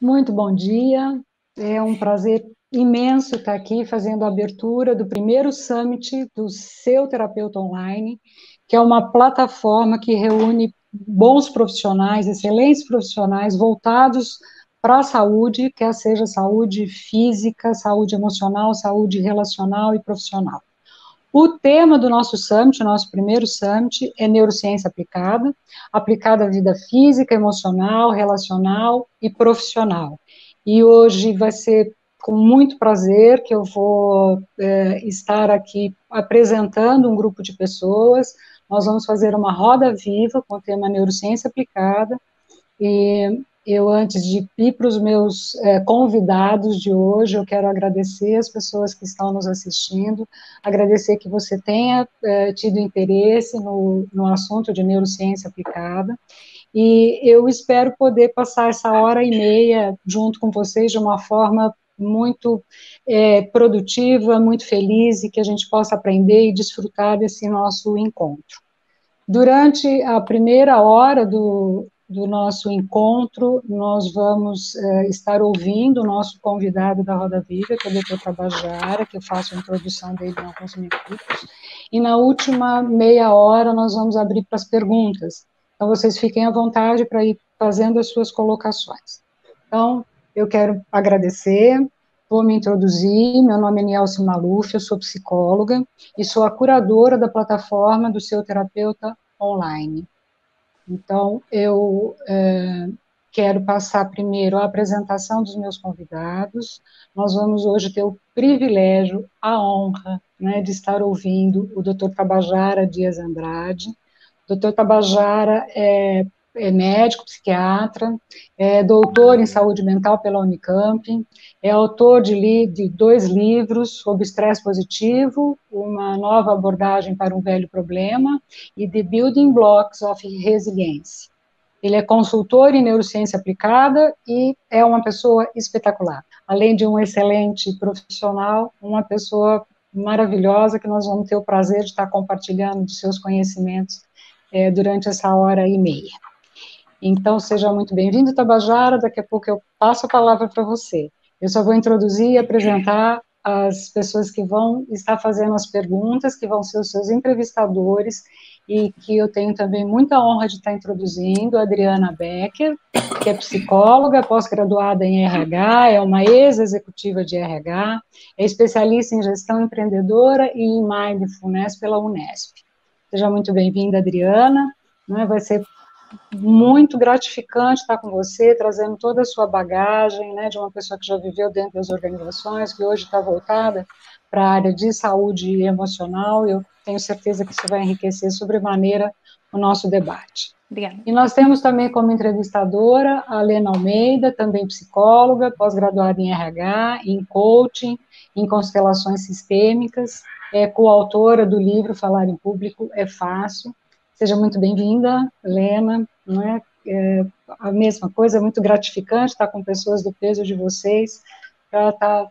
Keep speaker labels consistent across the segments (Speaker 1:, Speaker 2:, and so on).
Speaker 1: Muito bom dia. É um prazer imenso estar aqui fazendo a abertura do primeiro Summit do Seu Terapeuta Online, que é uma plataforma que reúne bons profissionais, excelentes profissionais voltados para a saúde, quer seja saúde física, saúde emocional, saúde relacional e profissional. O tema do nosso summit, o nosso primeiro summit, é neurociência aplicada, aplicada à vida física, emocional, relacional e profissional. E hoje vai ser com muito prazer que eu vou estar aqui apresentando um grupo de pessoas. Nós vamos fazer uma roda viva com o tema neurociência aplicada, e eu, antes de ir para os meus convidados de hoje, eu quero agradecer as pessoas que estão nos assistindo, agradecer que você tenha tido interesse no assunto de neurociência aplicada, e eu espero poder passar essa hora e meia junto com vocês de uma forma muito produtiva, muito feliz, e que a gente possa aprender e desfrutar desse nosso encontro. Durante a primeira hora do nosso encontro, nós vamos estar ouvindo o nosso convidado da Roda Viva, que é o Dr. Tabajara, que eu faço a introdução dele em alguns minutos, e na última meia hora nós vamos abrir para as perguntas. Então, vocês fiquem à vontade para ir fazendo as suas colocações. Então, eu quero agradecer, vou me introduzir, meu nome é Nielce Maluf, eu sou psicóloga e sou a curadora da plataforma do Seu Terapeuta Online. Então, eu quero passar primeiro a apresentação dos meus convidados. Nós vamos hoje ter o privilégio, a honra, né, de estar ouvindo o Dr. Tabajara Dias Andrade. O Dr. Tabajara é médico, psiquiatra, é doutor em saúde mental pela Unicamp, é autor de 2 livros sobre estresse positivo, uma nova abordagem para um velho problema, e The Building Blocks of Resilience. Ele é consultor em neurociência aplicada e é uma pessoa espetacular. Além de um excelente profissional, uma pessoa maravilhosa que nós vamos ter o prazer de estar compartilhando de seus conhecimentos durante essa hora e meia. Então, seja muito bem-vindo, Tabajara. Daqui a pouco eu passo a palavra para você. Eu só vou introduzir e apresentar as pessoas que vão estar fazendo as perguntas, que vão ser os seus entrevistadores, e que eu tenho também muita honra de estar introduzindo, a Adriana Becker, que é psicóloga, pós-graduada em RH, é uma ex-executiva de RH, é especialista em gestão empreendedora e em mindfulness pela Unesp. Seja muito bem-vinda, Adriana, né? Vai ser muito gratificante estar com você, trazendo toda a sua bagagem, né, de uma pessoa que já viveu dentro das organizações, que hoje está voltada para a área de saúde emocional, e eu tenho certeza que isso vai enriquecer sobremaneira o nosso debate.
Speaker 2: Obrigada.
Speaker 1: E nós temos também como entrevistadora a Lena Almeida, também psicóloga, pós-graduada em RH, em coaching, em constelações sistêmicas, coautora do livro Falar em Público é Fácil. Seja muito bem-vinda, Lena, não é? A mesma coisa, é muito gratificante estar com pessoas do peso de vocês, para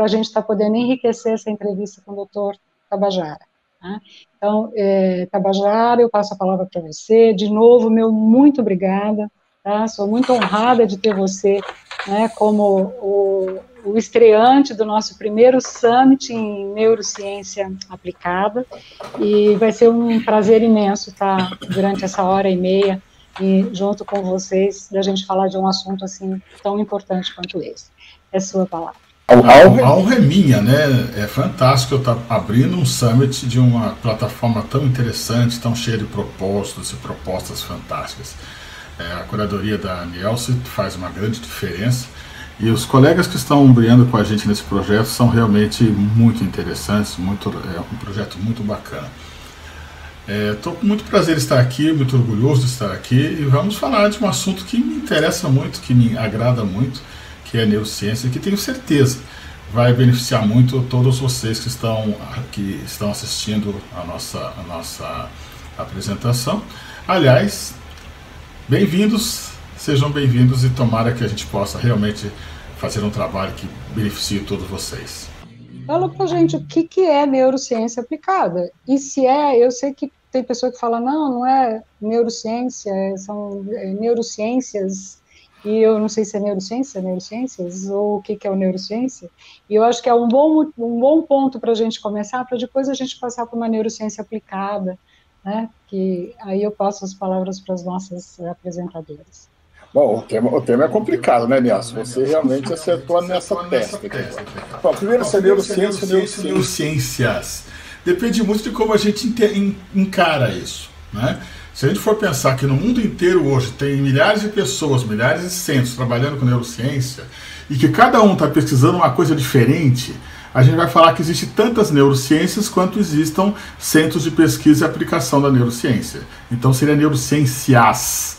Speaker 1: a gente estar podendo enriquecer essa entrevista com o doutor Tabajara. Tá? Então, Tabajara, eu passo a palavra para você. De novo, meu muito obrigada. Tá? Sou muito honrada de ter você, né, como o estreante do nosso primeiro Summit em Neurociência Aplicada, e vai ser um prazer imenso estar durante essa hora e meia e junto com vocês, da gente falar de um assunto assim tão importante quanto esse. É sua palavra.
Speaker 3: A honra é minha, né? É fantástico eu estar abrindo um summit de uma plataforma tão interessante, tão cheia de propósitos e propostas fantásticas. A curadoria da Nielce faz uma grande diferença e os colegas que estão brilhando com a gente nesse projeto são realmente muito interessantes, é um projeto muito bacana. Estou com muito prazer em estar aqui, muito orgulhoso de estar aqui, e vamos falar de um assunto que me interessa muito, que me agrada muito, que é a neurociência, que tenho certeza vai beneficiar muito todos vocês que estão assistindo a nossa apresentação. Aliás, bem-vindos, sejam bem-vindos, e tomara que a gente possa realmente fazer um trabalho que beneficie todos vocês.
Speaker 1: Fala pra gente o que é neurociência aplicada, e se eu sei que tem pessoa que fala, não é neurociência, são neurociências, e eu não sei se é neurociências, ou o que é o neurociência, e eu acho que é um bom ponto para a gente começar, para depois a gente passar para uma neurociência aplicada, né, que aí eu passo as palavras para as nossas apresentadoras.
Speaker 2: Bom, o tema é complicado, né, Nelson? Você realmente acertou nessa testa. Bom, primeiro, essa neurociência,
Speaker 3: neurociências. Depende muito de como a gente encara isso, né? Se a gente for pensar que no mundo inteiro hoje tem milhares de pessoas, milhares de centros trabalhando com neurociência, e que cada um está pesquisando uma coisa diferente, a gente vai falar que existe tantas neurociências quanto existam centros de pesquisa e aplicação da neurociência. Então seria neurociências.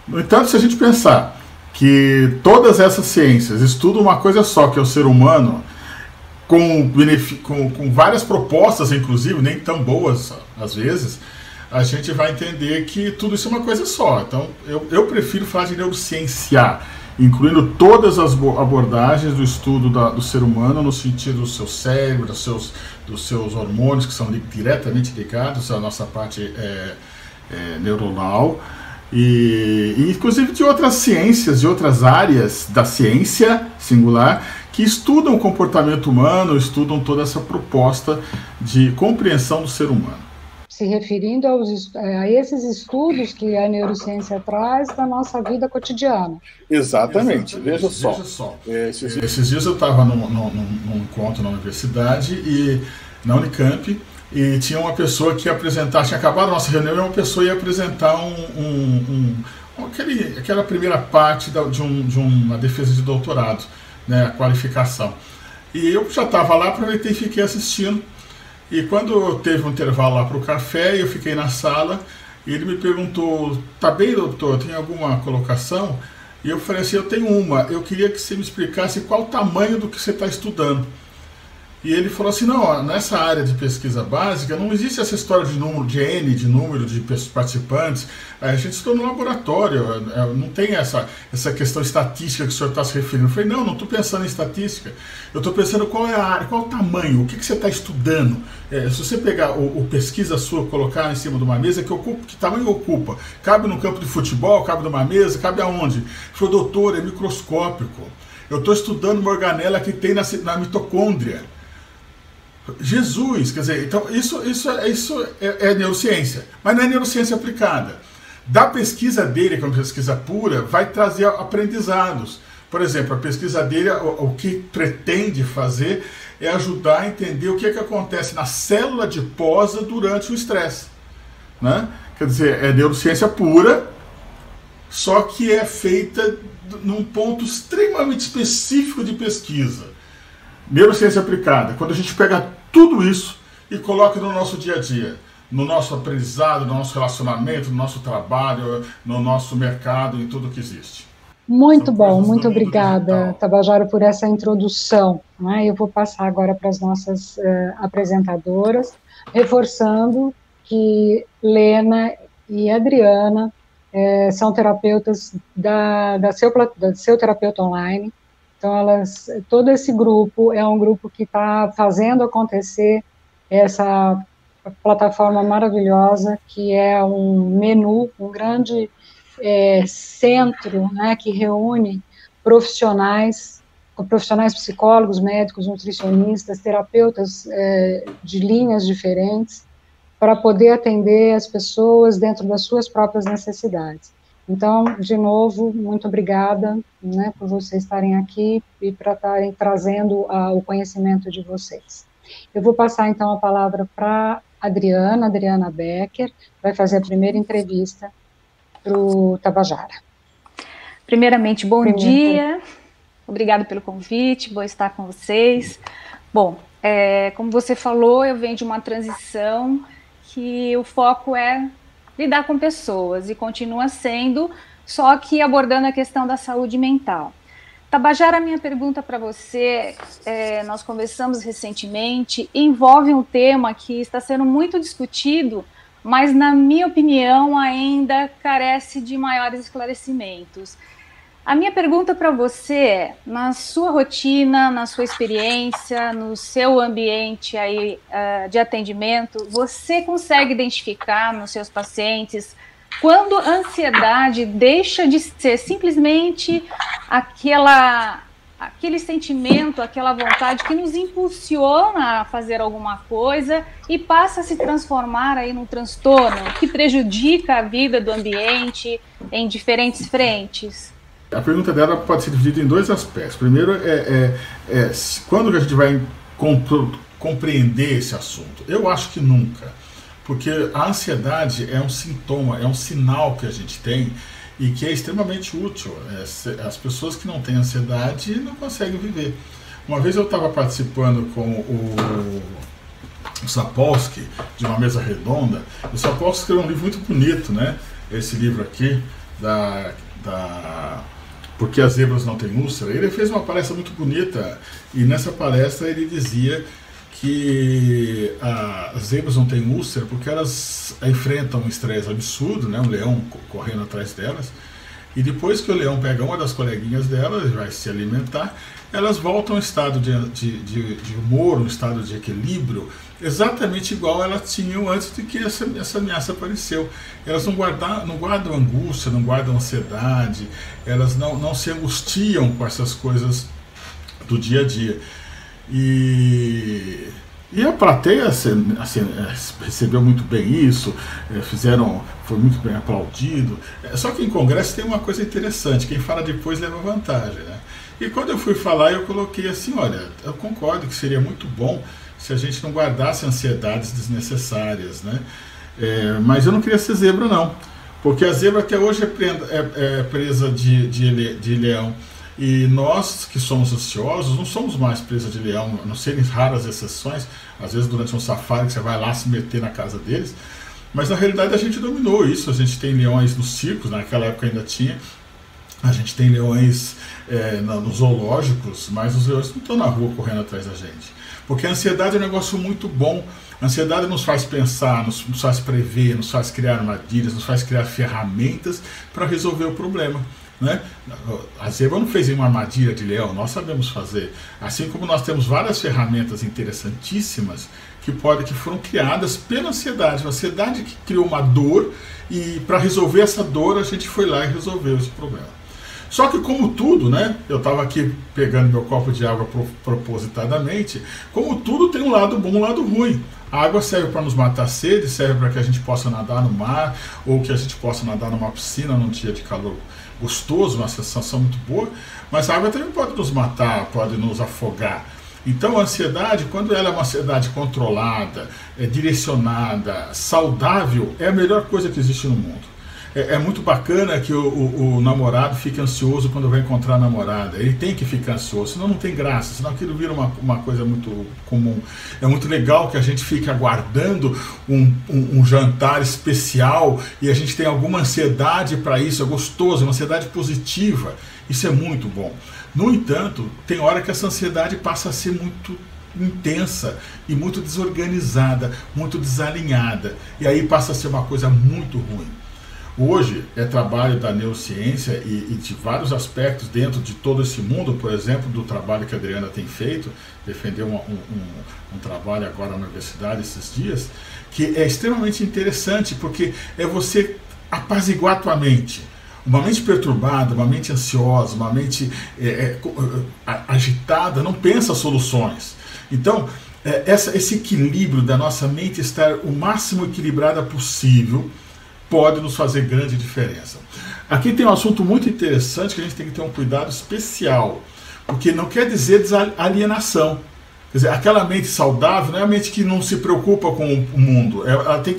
Speaker 3: No entanto, se a gente pensar que todas essas ciências estudam uma coisa só, que é o ser humano, com várias propostas, inclusive, nem tão boas às vezes, a gente vai entender que tudo isso é uma coisa só. Então, eu prefiro falar de neurociência, incluindo todas as abordagens do estudo do ser humano, no sentido do seu cérebro, dos seus hormônios, que são diretamente ligados à nossa parte neuronal, e inclusive de outras ciências, de outras áreas da ciência singular, que estudam o comportamento humano, estudam toda essa proposta de compreensão do ser humano.
Speaker 1: Se referindo a esses estudos que a neurociência traz da nossa vida cotidiana.
Speaker 2: Exatamente. Veja só.
Speaker 3: Esses dias eu estava num encontro na universidade, e na Unicamp, e tinha uma pessoa que ia apresentar, tinha acabado a nossa reunião, e uma pessoa ia apresentar aquela primeira parte de uma defesa de doutorado, né, a qualificação. E eu já estava lá, aproveitei e fiquei assistindo. E quando teve um intervalo lá para o café, eu fiquei na sala, e ele me perguntou: tá bem, doutor, tem alguma colocação? E eu falei assim: eu tenho uma, eu queria que você me explicasse qual o tamanho do que você está estudando. E ele falou assim: não, nessa área de pesquisa básica não existe essa história de número, de N, de número de participantes. A gente estuda no laboratório, não tem essa questão estatística que o senhor está se referindo. Eu falei: não estou pensando em estatística, eu estou pensando qual é a área, qual é o tamanho, o que você está estudando. Se você pegar o pesquisa sua, colocar em cima de uma mesa, que tamanho ocupa? Cabe no campo de futebol, cabe numa mesa, cabe aonde? Ele falou: doutor, é microscópico. Eu estou estudando uma organela que tem na mitocôndria. Jesus, quer dizer, então isso é neurociência, mas não é neurociência aplicada. Da pesquisa dele, que é uma pesquisa pura, vai trazer aprendizados. Por exemplo, a pesquisa dele, o que pretende fazer é ajudar a entender o que acontece na célula adiposa durante o estresse, né? Quer dizer, é neurociência pura, só que é feita num ponto extremamente específico de pesquisa. Neurociência aplicada, quando a gente pega tudo isso e coloca no nosso dia a dia, no nosso aprendizado, no nosso relacionamento, no nosso trabalho, no nosso mercado, em tudo que existe.
Speaker 1: Muito bom, muito obrigada, Tabajara, por essa introdução, né? Eu vou passar agora para as nossas apresentadoras, reforçando que Lena e Adriana são terapeutas da Seu Terapeuta Online. Então, todo esse grupo é um grupo que está fazendo acontecer essa plataforma maravilhosa, que é um menu, um grande centro, né, que reúne profissionais psicólogos, médicos, nutricionistas, terapeutas de linhas diferentes, para poder atender as pessoas dentro das suas próprias necessidades. Então, de novo, muito obrigada, né, por vocês estarem aqui e para estarem trazendo o conhecimento de vocês. Eu vou passar, então, a palavra para Adriana Becker, vai fazer a primeira entrevista para o Tabajara.
Speaker 4: Primeiramente, bom dia, obrigada pelo convite, bom estar com vocês. Bom, como você falou, eu venho de uma transição que o foco é lidar com pessoas, e continua sendo, só que abordando a questão da saúde mental. Tabajara, minha pergunta para você, nós conversamos recentemente, envolve um tema que está sendo muito discutido, mas, na minha opinião, ainda carece de maiores esclarecimentos. A minha pergunta para você é, na sua rotina, na sua experiência, no seu ambiente aí, de atendimento, você consegue identificar nos seus pacientes quando a ansiedade deixa de ser simplesmente aquele sentimento, aquela vontade que nos impulsiona a fazer alguma coisa e passa a se transformar aí num transtorno que prejudica a vida do ambiente em diferentes frentes?
Speaker 3: A pergunta dela pode ser dividida em dois aspectos. Primeiro, quando a gente vai compreender esse assunto? Eu acho que nunca, porque a ansiedade é um sintoma, é um sinal que a gente tem e que é extremamente útil. As pessoas que não têm ansiedade não conseguem viver. Uma vez eu estava participando com o Sapolsky, de uma mesa redonda. O Sapolsky escreveu um livro muito bonito, né? Esse livro aqui, Porque as Zebras Não Têm Úlcera. Ele fez uma palestra muito bonita, e nessa palestra ele dizia que as zebras não têm úlcera porque elas enfrentam um estresse absurdo, né? Um leão correndo atrás delas, e depois que o leão pega uma das coleguinhas delas e vai se alimentar, elas voltam a um estado de humor, um estado de equilíbrio, exatamente igual elas tinham antes de que essa ameaça apareceu. Elas não guardam angústia, não guardam ansiedade, elas não se angustiam com essas coisas do dia a dia. E a plateia recebeu muito bem isso, foi muito bem aplaudido. Só que em congresso tem uma coisa interessante, quem fala depois leva vantagem, né? E quando eu fui falar, eu coloquei assim, olha, eu concordo que seria muito bom se a gente não guardasse ansiedades desnecessárias, né? Mas eu não queria ser zebra, não, porque a zebra até hoje é presa de leão. E nós que somos ansiosos não somos mais presa de leão, a não serem raras exceções, às vezes durante um safari que você vai lá se meter na casa deles, mas na realidade a gente dominou isso. A gente tem leões nos circos, naquela época ainda tinha, a gente tem leões nos zoológicos, mas os leões não estão na rua correndo atrás da gente, porque a ansiedade é um negócio muito bom. A ansiedade nos faz pensar, nos faz prever, nos faz criar armadilhas, nos faz criar ferramentas para resolver o problema, né? A zebra não fez uma armadilha de leão, nós sabemos fazer. Assim como nós temos várias ferramentas interessantíssimas que foram criadas pela ansiedade. A ansiedade que criou uma dor, e para resolver essa dor a gente foi lá e resolveu esse problema. Só que como tudo, né? Eu estava aqui pegando meu copo de água propositadamente. Como tudo tem um lado bom e um lado ruim. A água serve para nos matar a sede, serve para que a gente possa nadar no mar, ou que a gente possa nadar numa piscina num dia de calor gostoso, uma sensação muito boa, mas a água também pode nos matar, pode nos afogar. Então a ansiedade, quando ela é uma ansiedade controlada, direcionada, saudável, é a melhor coisa que existe no mundo. É muito bacana que o namorado fique ansioso quando vai encontrar a namorada. Ele tem que ficar ansioso, senão não tem graça, senão aquilo vira uma coisa muito comum. É muito legal que a gente fique aguardando um jantar especial e a gente tem alguma ansiedade para isso. É gostoso, é uma ansiedade positiva. Isso é muito bom. No entanto, tem hora que essa ansiedade passa a ser muito intensa e muito desorganizada, muito desalinhada. E aí passa a ser uma coisa muito ruim. Hoje é trabalho da neurociência e de vários aspectos dentro de todo esse mundo, por exemplo, do trabalho que a Adriana tem feito, defendeu um trabalho agora na universidade esses dias, que é extremamente interessante, porque é você apaziguar a tua mente. Uma mente perturbada, uma mente ansiosa, uma mente agitada, não pensa soluções. Então, esse equilíbrio da nossa mente estar o máximo equilibrada possível pode nos fazer grande diferença. Aqui tem um assunto muito interessante que a gente tem que ter um cuidado especial, porque não quer dizer alienação. Quer dizer, aquela mente saudável não é a mente que não se preocupa com o mundo. Ela tem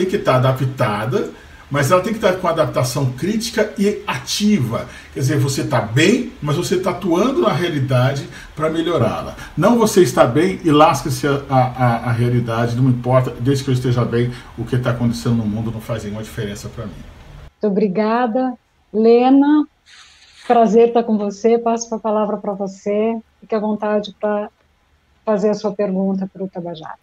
Speaker 3: que estar adaptada, mas ela tem que estar com adaptação crítica e ativa. Quer dizer, você está bem, mas você está atuando na realidade para melhorá-la. Não você está bem e lasca-se a realidade, não importa, desde que eu esteja bem, o que está acontecendo no mundo não faz nenhuma diferença para mim.
Speaker 1: Muito obrigada. Lena, prazer estar com você, passo a palavra para você, fique à vontade para fazer a sua pergunta para o Tabajara.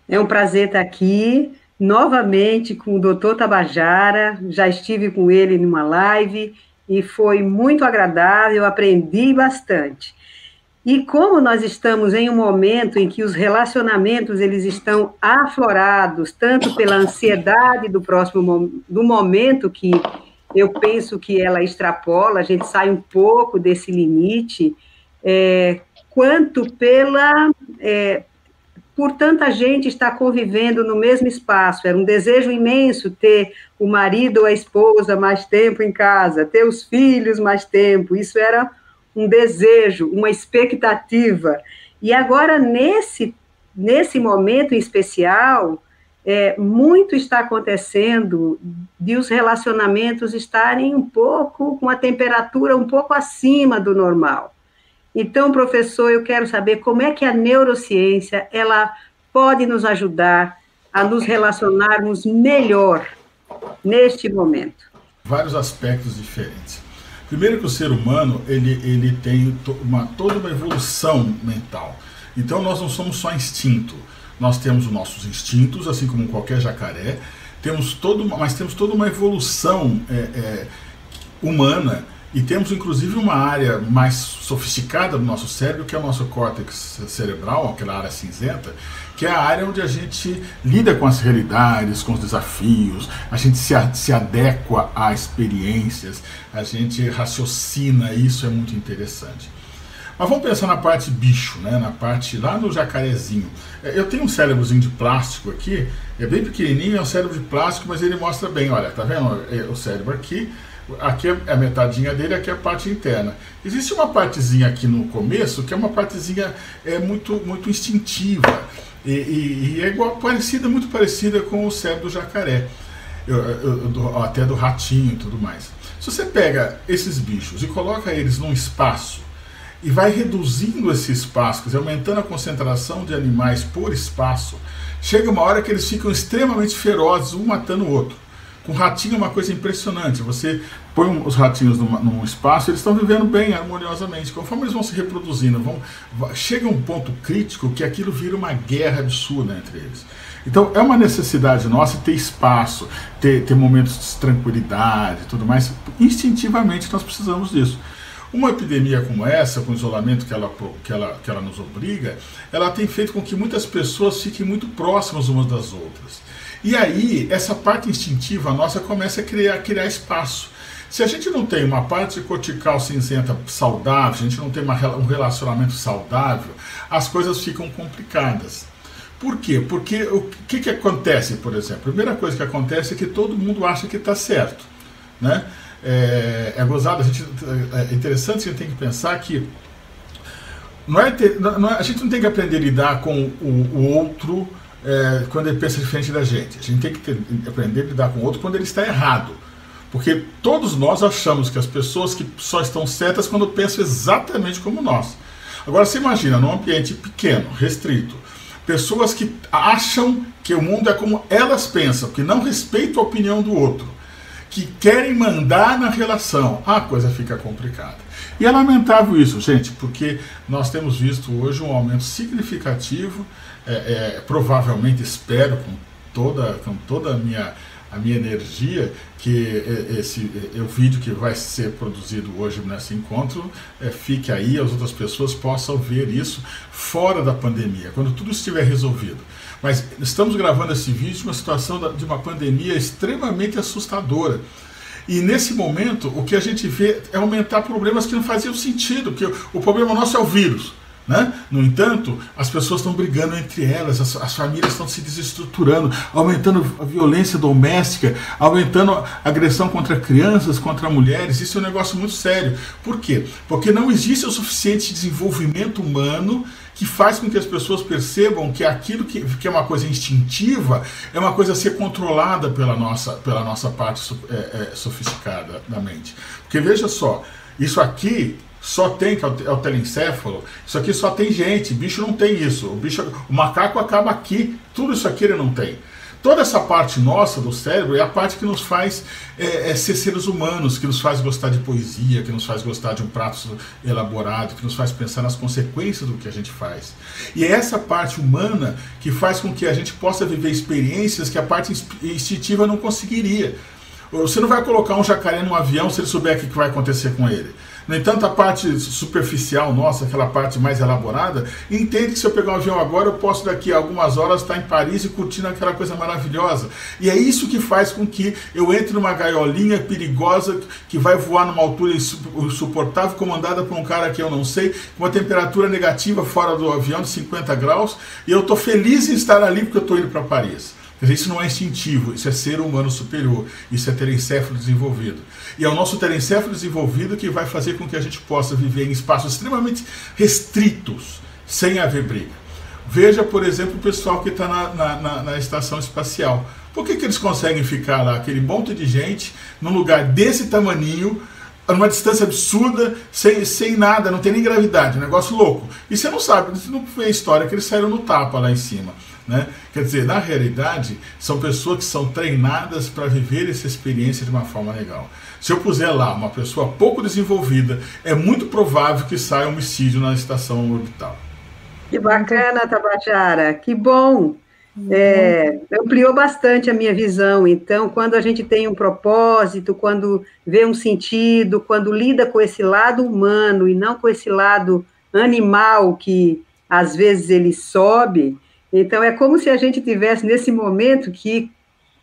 Speaker 5: É um prazer estar aqui, novamente com o Dr. Tabajara, já estive com ele numa live e foi muito agradável, aprendi bastante. E como nós estamos em um momento em que os relacionamentos eles estão aflorados, tanto pela ansiedade do momento que eu penso que ela extrapola, a gente sai um pouco desse limite, quanto por tanta gente estar convivendo no mesmo espaço. Era um desejo imenso ter o marido ou a esposa mais tempo em casa, ter os filhos mais tempo, isso era um desejo, uma expectativa. E agora, nesse momento em especial, muito está acontecendo de os relacionamentos estarem um pouco, com a temperatura um pouco acima do normal. Então, professor, eu quero saber como é que a neurociência ela pode nos ajudar a nos relacionarmos melhor neste momento.
Speaker 3: Vários aspectos diferentes. Primeiro que o ser humano ele tem toda uma evolução mental. Então nós não somos só instinto. Nós temos os nossos instintos, assim como qualquer jacaré, mas temos toda uma evolução humana, e temos inclusive uma área mais sofisticada do nosso cérebro, que é o nosso córtex cerebral, aquela área cinzenta, que é a área onde a gente lida com as realidades, com os desafios, a gente se adequa a experiências, a gente raciocina, isso é muito interessante. Mas vamos pensar na parte bicho, né? Na parte lá no jacarezinho. Eu tenho um cérebrozinho de plástico aqui, é bem pequenininho, é um cérebro de plástico, mas ele mostra bem, olha, tá vendo o cérebro aqui é a metadinha dele, aqui é a parte interna. Existe uma partezinha aqui no começo, que é uma partezinha muito, muito instintiva, e é muito parecida com o cérebro do jacaré, até do ratinho e tudo mais. Se você pega esses bichos e coloca eles num espaço, e vai reduzindo esse espaço, quer dizer, aumentando a concentração de animais por espaço, chega uma hora que eles ficam extremamente ferozes, um matando o outro. Com ratinho é uma coisa impressionante, você põe os ratinhos num espaço, eles estão vivendo bem, harmoniosamente, conforme eles vão se reproduzindo, chega um ponto crítico que aquilo vira uma guerra absurda entre eles. Então é uma necessidade nossa ter espaço, ter momentos de tranquilidade e tudo mais, instintivamente nós precisamos disso. Uma epidemia como essa, com o isolamento que ela nos obriga, ela tem feito com que muitas pessoas fiquem muito próximas umas das outras. E aí, essa parte instintiva nossa começa a criar espaço. Se a gente não tem uma parte cortical cinzenta saudável, se a gente não tem um relacionamento saudável, as coisas ficam complicadas. Por quê? Porque o que acontece, por exemplo? A primeira coisa que acontece é que todo mundo acha que está certo, né? É gozado, é interessante, a gente tem que pensar que a gente não tem que aprender a lidar com o outro quando ele pensa diferente da gente. A gente tem que aprender a lidar com o outro quando ele está errado. Porque todos nós achamos que as pessoas que só estão certas quando pensam exatamente como nós. Agora você imagina, num ambiente pequeno, restrito, pessoas que acham que o mundo é como elas pensam, que não respeitam a opinião do outro, que querem mandar na relação, a coisa fica complicada. E é lamentável isso, gente, porque nós temos visto hoje um aumento significativo, provavelmente espero com toda a minha energia, que o vídeo que vai ser produzido hoje nesse encontro fique aí, as outras pessoas possam ver isso fora da pandemia, quando tudo estiver resolvido. Mas estamos gravando esse vídeo de uma situação de uma pandemia extremamente assustadora. E nesse momento, o que a gente vê é aumentar problemas que não faziam sentido, porque o problema nosso é o vírus, né? No entanto, as pessoas estão brigando entre elas, as famílias estão se desestruturando, aumentando a violência doméstica, aumentando a agressão contra crianças, contra mulheres. Isso é um negócio muito sério. Por quê? Porque não existe o suficiente desenvolvimento humano que faz com que as pessoas percebam que aquilo que é uma coisa instintiva é uma coisa a ser controlada pela nossa parte sofisticada da mente. Porque veja só, isso aqui só tem, que é o telencéfalo, isso aqui só tem gente, bicho não tem isso, o macaco acaba aqui, tudo isso aqui ele não tem. Toda essa parte nossa do cérebro é a parte que nos faz ser seres humanos, que nos faz gostar de poesia, que nos faz gostar de um prato elaborado, que nos faz pensar nas consequências do que a gente faz. E é essa parte humana que faz com que a gente possa viver experiências que a parte instintiva não conseguiria. Você não vai colocar um jacaré num avião se ele souber o que vai acontecer com ele. No entanto, a parte superficial nossa, aquela parte mais elaborada, entende que se eu pegar um avião agora, eu posso daqui a algumas horas estar em Paris e curtindo aquela coisa maravilhosa. E é isso que faz com que eu entre numa gaiolinha perigosa que vai voar numa altura insuportável, comandada por um cara que eu não sei, com uma temperatura negativa fora do avião de 50 graus, e eu estou feliz em estar ali porque eu estou indo para Paris. Quer dizer, isso não é instintivo, isso é ser humano superior, isso é terencéfalo desenvolvido. E é o nosso terencéfalo desenvolvido que vai fazer com que a gente possa viver em espaços extremamente restritos, sem haver briga. Veja, por exemplo, o pessoal que está na estação espacial. Por que eles conseguem ficar lá, aquele monte de gente, num lugar desse tamaninho, numa distância absurda, sem nada, não tem nem gravidade, um negócio louco. E você não sabe, você não vê a história que eles saíram no tapa lá em cima. Né? Quer dizer, na realidade, são pessoas que são treinadas para viver essa experiência de uma forma legal. Se eu puser lá uma pessoa pouco desenvolvida, é muito provável que saia um homicídio na estação orbital.
Speaker 5: Que bacana, Tabajara, que bom! Ampliou bastante a minha visão. Então, quando a gente tem um propósito, quando vê um sentido, quando lida com esse lado humano e não com esse lado animal que às vezes ele sobe, então é como se a gente tivesse nesse momento que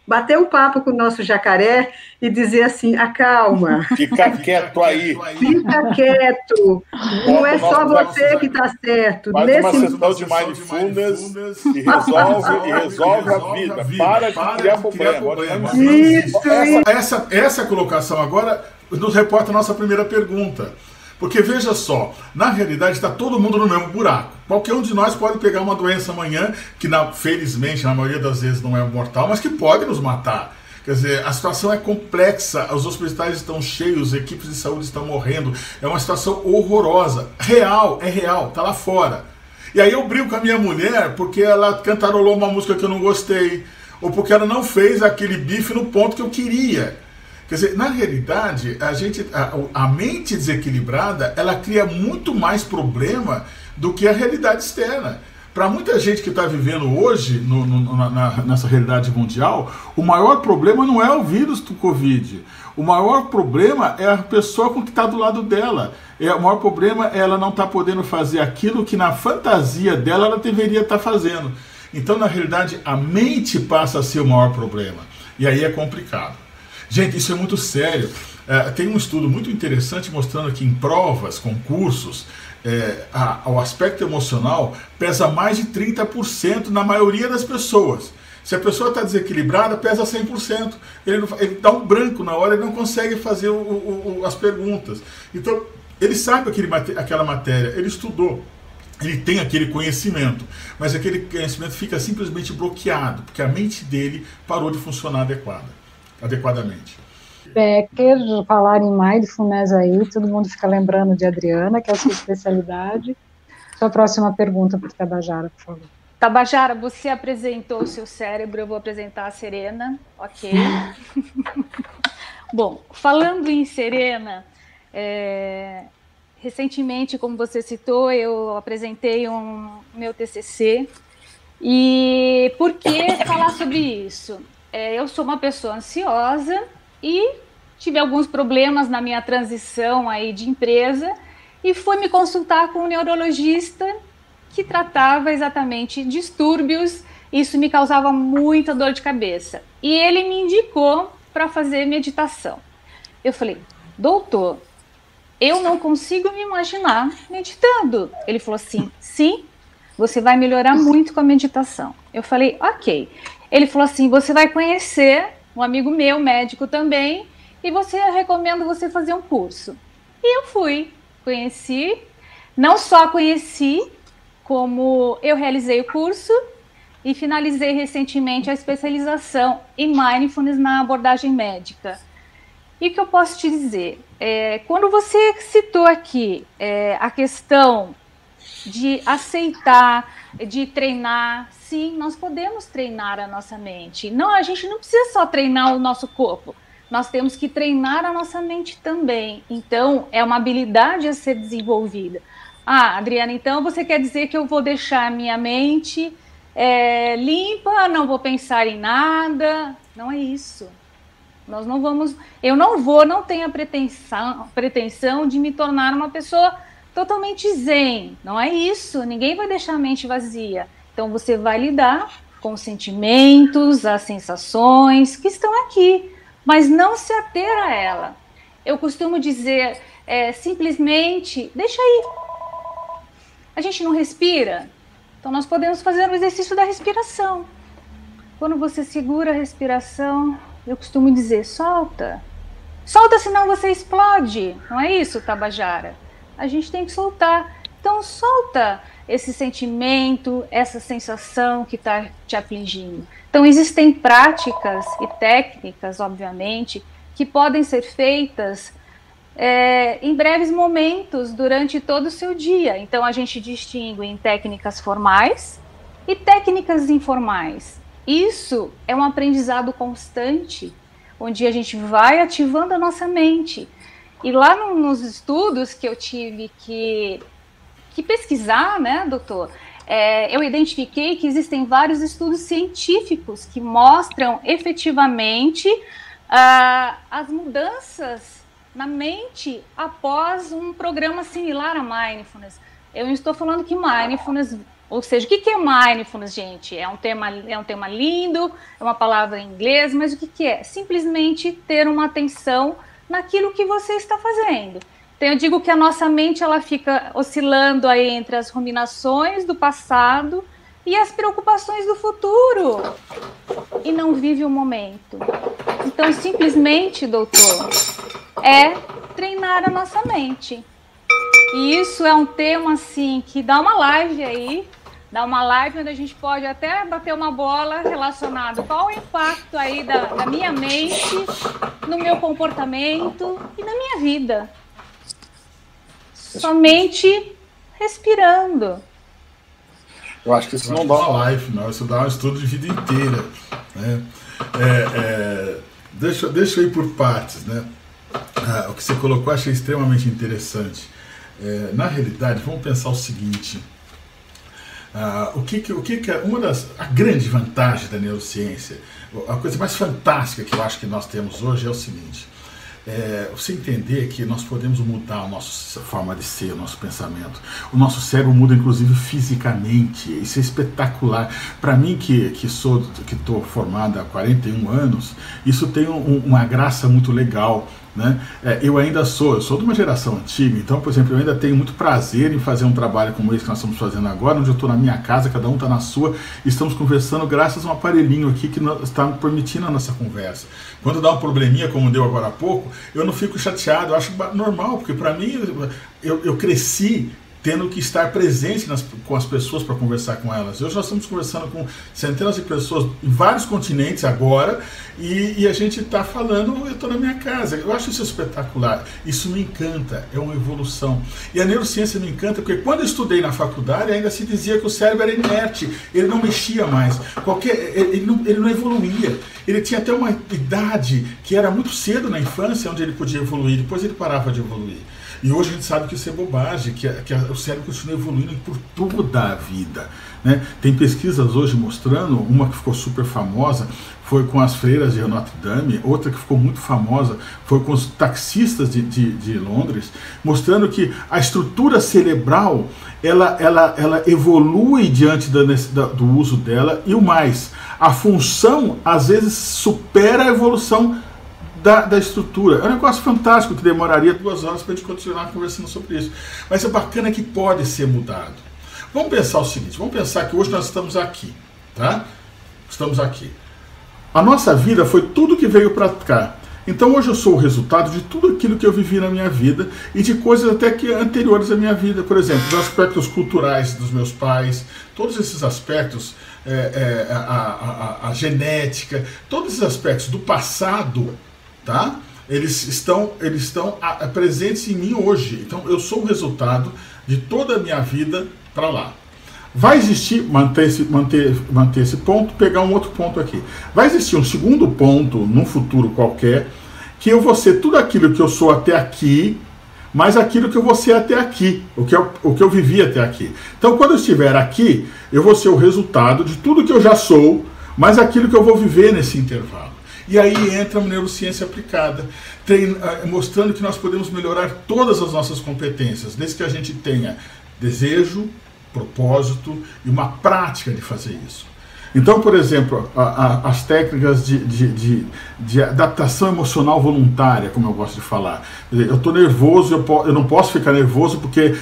Speaker 5: bater um papo com o nosso jacaré e dizer assim, acalma.
Speaker 2: Fica quieto aí.
Speaker 5: Fica quieto. Não é só você que está certo.
Speaker 2: Faz uma sessão de mindfulness e resolve a vida. Para de criar problema.
Speaker 3: Essa colocação agora nos reporta a nossa primeira pergunta. Porque veja só, na realidade está todo mundo no mesmo buraco. Qualquer um de nós pode pegar uma doença amanhã, que felizmente, na maioria das vezes não é mortal, mas que pode nos matar. Quer dizer, a situação é complexa, os hospitais estão cheios, equipes de saúde estão morrendo, é uma situação horrorosa. É real, está lá fora. E aí eu brigo com a minha mulher porque ela cantarolou uma música que eu não gostei, ou porque ela não fez aquele bife no ponto que eu queria. Quer dizer, na realidade, a mente desequilibrada, ela cria muito mais problema do que a realidade externa. Para muita gente que está vivendo hoje, nessa realidade mundial, o maior problema não é o vírus do Covid. O maior problema é a pessoa que está do lado dela. O maior problema é ela não estar podendo fazer aquilo que na fantasia dela ela deveria estar fazendo. Então, na realidade, a mente passa a ser o maior problema. E aí é complicado. Gente, isso é muito sério. Tem um estudo muito interessante mostrando que em provas, concursos, o aspecto emocional pesa mais de 30% na maioria das pessoas. Se a pessoa está desequilibrada, pesa 100%. Ele dá um branco na hora, ele não consegue fazer as perguntas. Então, ele sabe aquela matéria, ele estudou. Ele tem aquele conhecimento, mas aquele conhecimento fica simplesmente bloqueado, porque a mente dele parou de funcionar adequadamente.
Speaker 1: Becker, falar em mindfulness aí, todo mundo fica lembrando de Adriana, que é a sua especialidade. Sua próxima pergunta para o Tabajara, por favor.
Speaker 4: Tabajara, você apresentou o seu cérebro, eu vou apresentar a Serena, ok? Bom, falando em Serena, recentemente, como você citou, eu apresentei meu TCC, e por que falar sobre isso? Eu sou uma pessoa ansiosa e tive alguns problemas na minha transição aí de empresa e fui me consultar com um neurologista que tratava exatamente distúrbios. Isso me causava muita dor de cabeça. E ele me indicou para fazer meditação. Eu falei, doutor, eu não consigo me imaginar meditando. Ele falou assim, sim, você vai melhorar muito com a meditação. Eu falei, ok. Ele falou assim, você vai conhecer um amigo meu, médico também, e recomendo você fazer um curso. E eu fui, conheci, não só conheci, como eu realizei o curso e finalizei recentemente a especialização em Mindfulness na abordagem médica. E o que eu posso te dizer? Quando você citou aqui a questão de aceitar, de treinar, sim, nós podemos treinar a nossa mente. Não, a gente não precisa só treinar o nosso corpo, nós temos que treinar a nossa mente também. Então, é uma habilidade a ser desenvolvida. Ah, Adriana, então você quer dizer que eu vou deixar a minha mente limpa, não vou pensar em nada? Não é isso. Eu não tenho a pretensão de me tornar uma pessoa totalmente zen. Não é isso, ninguém vai deixar a mente vazia. Então você vai lidar com os sentimentos, as sensações que estão aqui, mas não se ater a ela. Eu costumo dizer, simplesmente, deixa aí. A gente não respira? Então nós podemos fazer o exercício da respiração. Quando você segura a respiração, eu costumo dizer, solta. Solta, senão você explode. Não é isso, Tabajara? A gente tem que soltar. Então solta esse sentimento, essa sensação que está te afligindo. Então existem práticas e técnicas, obviamente, que podem ser feitas em breves momentos durante todo o seu dia. Então a gente distingue em técnicas formais e técnicas informais. Isso é um aprendizado constante, onde a gente vai ativando a nossa mente. E lá nos estudos que eu tive que pesquisar, né, doutor, eu identifiquei que existem vários estudos científicos que mostram efetivamente as mudanças na mente após um programa similar a Mindfulness. Eu não estou falando que Mindfulness, ou seja, o que é Mindfulness, gente? É um tema lindo, é uma palavra em inglês, mas o que é? Simplesmente ter uma atenção naquilo que você está fazendo. Então eu digo que a nossa mente ela fica oscilando aí entre as ruminações do passado e as preocupações do futuro e não vive o momento. Então simplesmente, doutor, é treinar a nossa mente. E isso é um tema assim que dá uma live aí, onde a gente pode até bater uma bola relacionado qual o impacto aí da minha mente no meu comportamento e na minha vida. Somente respirando.
Speaker 2: Eu acho que isso não dá
Speaker 3: uma live, não. Isso dá um estudo de vida inteira, né? Deixa eu ir por partes, né? O que você colocou eu achei extremamente interessante. Na realidade, vamos pensar o seguinte: a grande vantagem da neurociência, a coisa mais fantástica que eu acho que nós temos hoje é o seguinte: você entender que nós podemos mudar a nossa forma de ser, o nosso pensamento. O nosso cérebro muda, inclusive, fisicamente. Isso é espetacular. Para mim, que estou formado há 41 anos, isso tem uma graça muito legal, né? Eu sou de uma geração antiga, então, por exemplo, eu ainda tenho muito prazer em fazer um trabalho como esse que nós estamos fazendo agora, onde eu estou na minha casa, cada um está na sua, e estamos conversando graças a um aparelhinho aqui que está permitindo a nossa conversa. Quando dá um probleminha, como deu agora há pouco, eu não fico chateado, eu acho normal, porque para mim, eu cresci tendo que estar presente com as pessoas para conversar com elas. Hoje nós estamos conversando com centenas de pessoas em vários continentes agora, e a gente está falando, eu estou na minha casa. Eu acho isso espetacular, isso me encanta, é uma evolução. E a neurociência me encanta, porque quando eu estudei na faculdade, ainda se dizia que o cérebro era inerte, ele não mexia mais, ele não evoluía. Ele tinha até uma idade que era muito cedo na infância, onde ele podia evoluir, depois ele parava de evoluir. E hoje a gente sabe que isso é bobagem, que o cérebro continua evoluindo por toda a vida, né? Tem pesquisas hoje mostrando, uma que ficou super famosa foi com as freiras de Notre Dame, outra que ficou muito famosa foi com os taxistas de Londres, mostrando que a estrutura cerebral ela evolui diante do uso dela, e o mais, a função às vezes supera a evolução da estrutura. É um negócio fantástico que demoraria 2 horas para a gente continuar conversando sobre isso. Mas é bacana que pode ser mudado. Vamos pensar o seguinte, vamos pensar que hoje nós estamos aqui, tá? Estamos aqui. A nossa vida foi tudo que veio para cá. Então hoje eu sou o resultado de tudo aquilo que eu vivi na minha vida e de coisas até que anteriores à minha vida. Por exemplo, os aspectos culturais dos meus pais, todos esses aspectos, a genética, todos esses aspectos do passado, tá? Eles estão presentes em mim hoje. Então eu sou o resultado de toda a minha vida para lá. Vai existir, manter esse ponto, pegar um outro ponto aqui. Vai existir um segundo ponto, num futuro qualquer, que eu vou ser tudo aquilo que eu sou até aqui, mais aquilo que eu vou ser até aqui, o que eu vivi até aqui. Então quando eu estiver aqui, eu vou ser o resultado de tudo que eu já sou, mais aquilo que eu vou viver nesse intervalo. E aí entra a neurociência aplicada, mostrando que nós podemos melhorar todas as nossas competências, desde que a gente tenha desejo, propósito e uma prática de fazer isso. Então, por exemplo, as técnicas de adaptação emocional voluntária, como eu gosto de falar. Eu estou nervoso, eu não posso ficar nervoso porque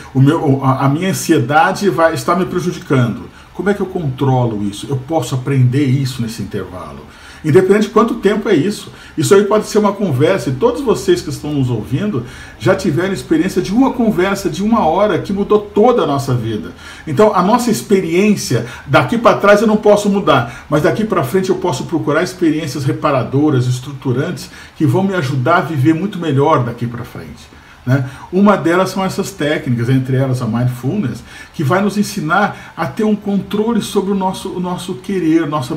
Speaker 3: a minha ansiedade está me prejudicando. Como é que eu controlo isso? Eu posso aprender isso nesse intervalo. Independente de quanto tempo é isso. Isso aí pode ser uma conversa, e todos vocês que estão nos ouvindo já tiveram experiência de uma conversa de 1 hora que mudou toda a nossa vida. Então, a nossa experiência, daqui para trás eu não posso mudar, mas daqui para frente eu posso procurar experiências reparadoras, estruturantes, que vão me ajudar a viver muito melhor daqui para frente. Né? Uma delas são essas técnicas, entre elas a mindfulness, que vai nos ensinar a ter um controle sobre o nosso querer, a nossa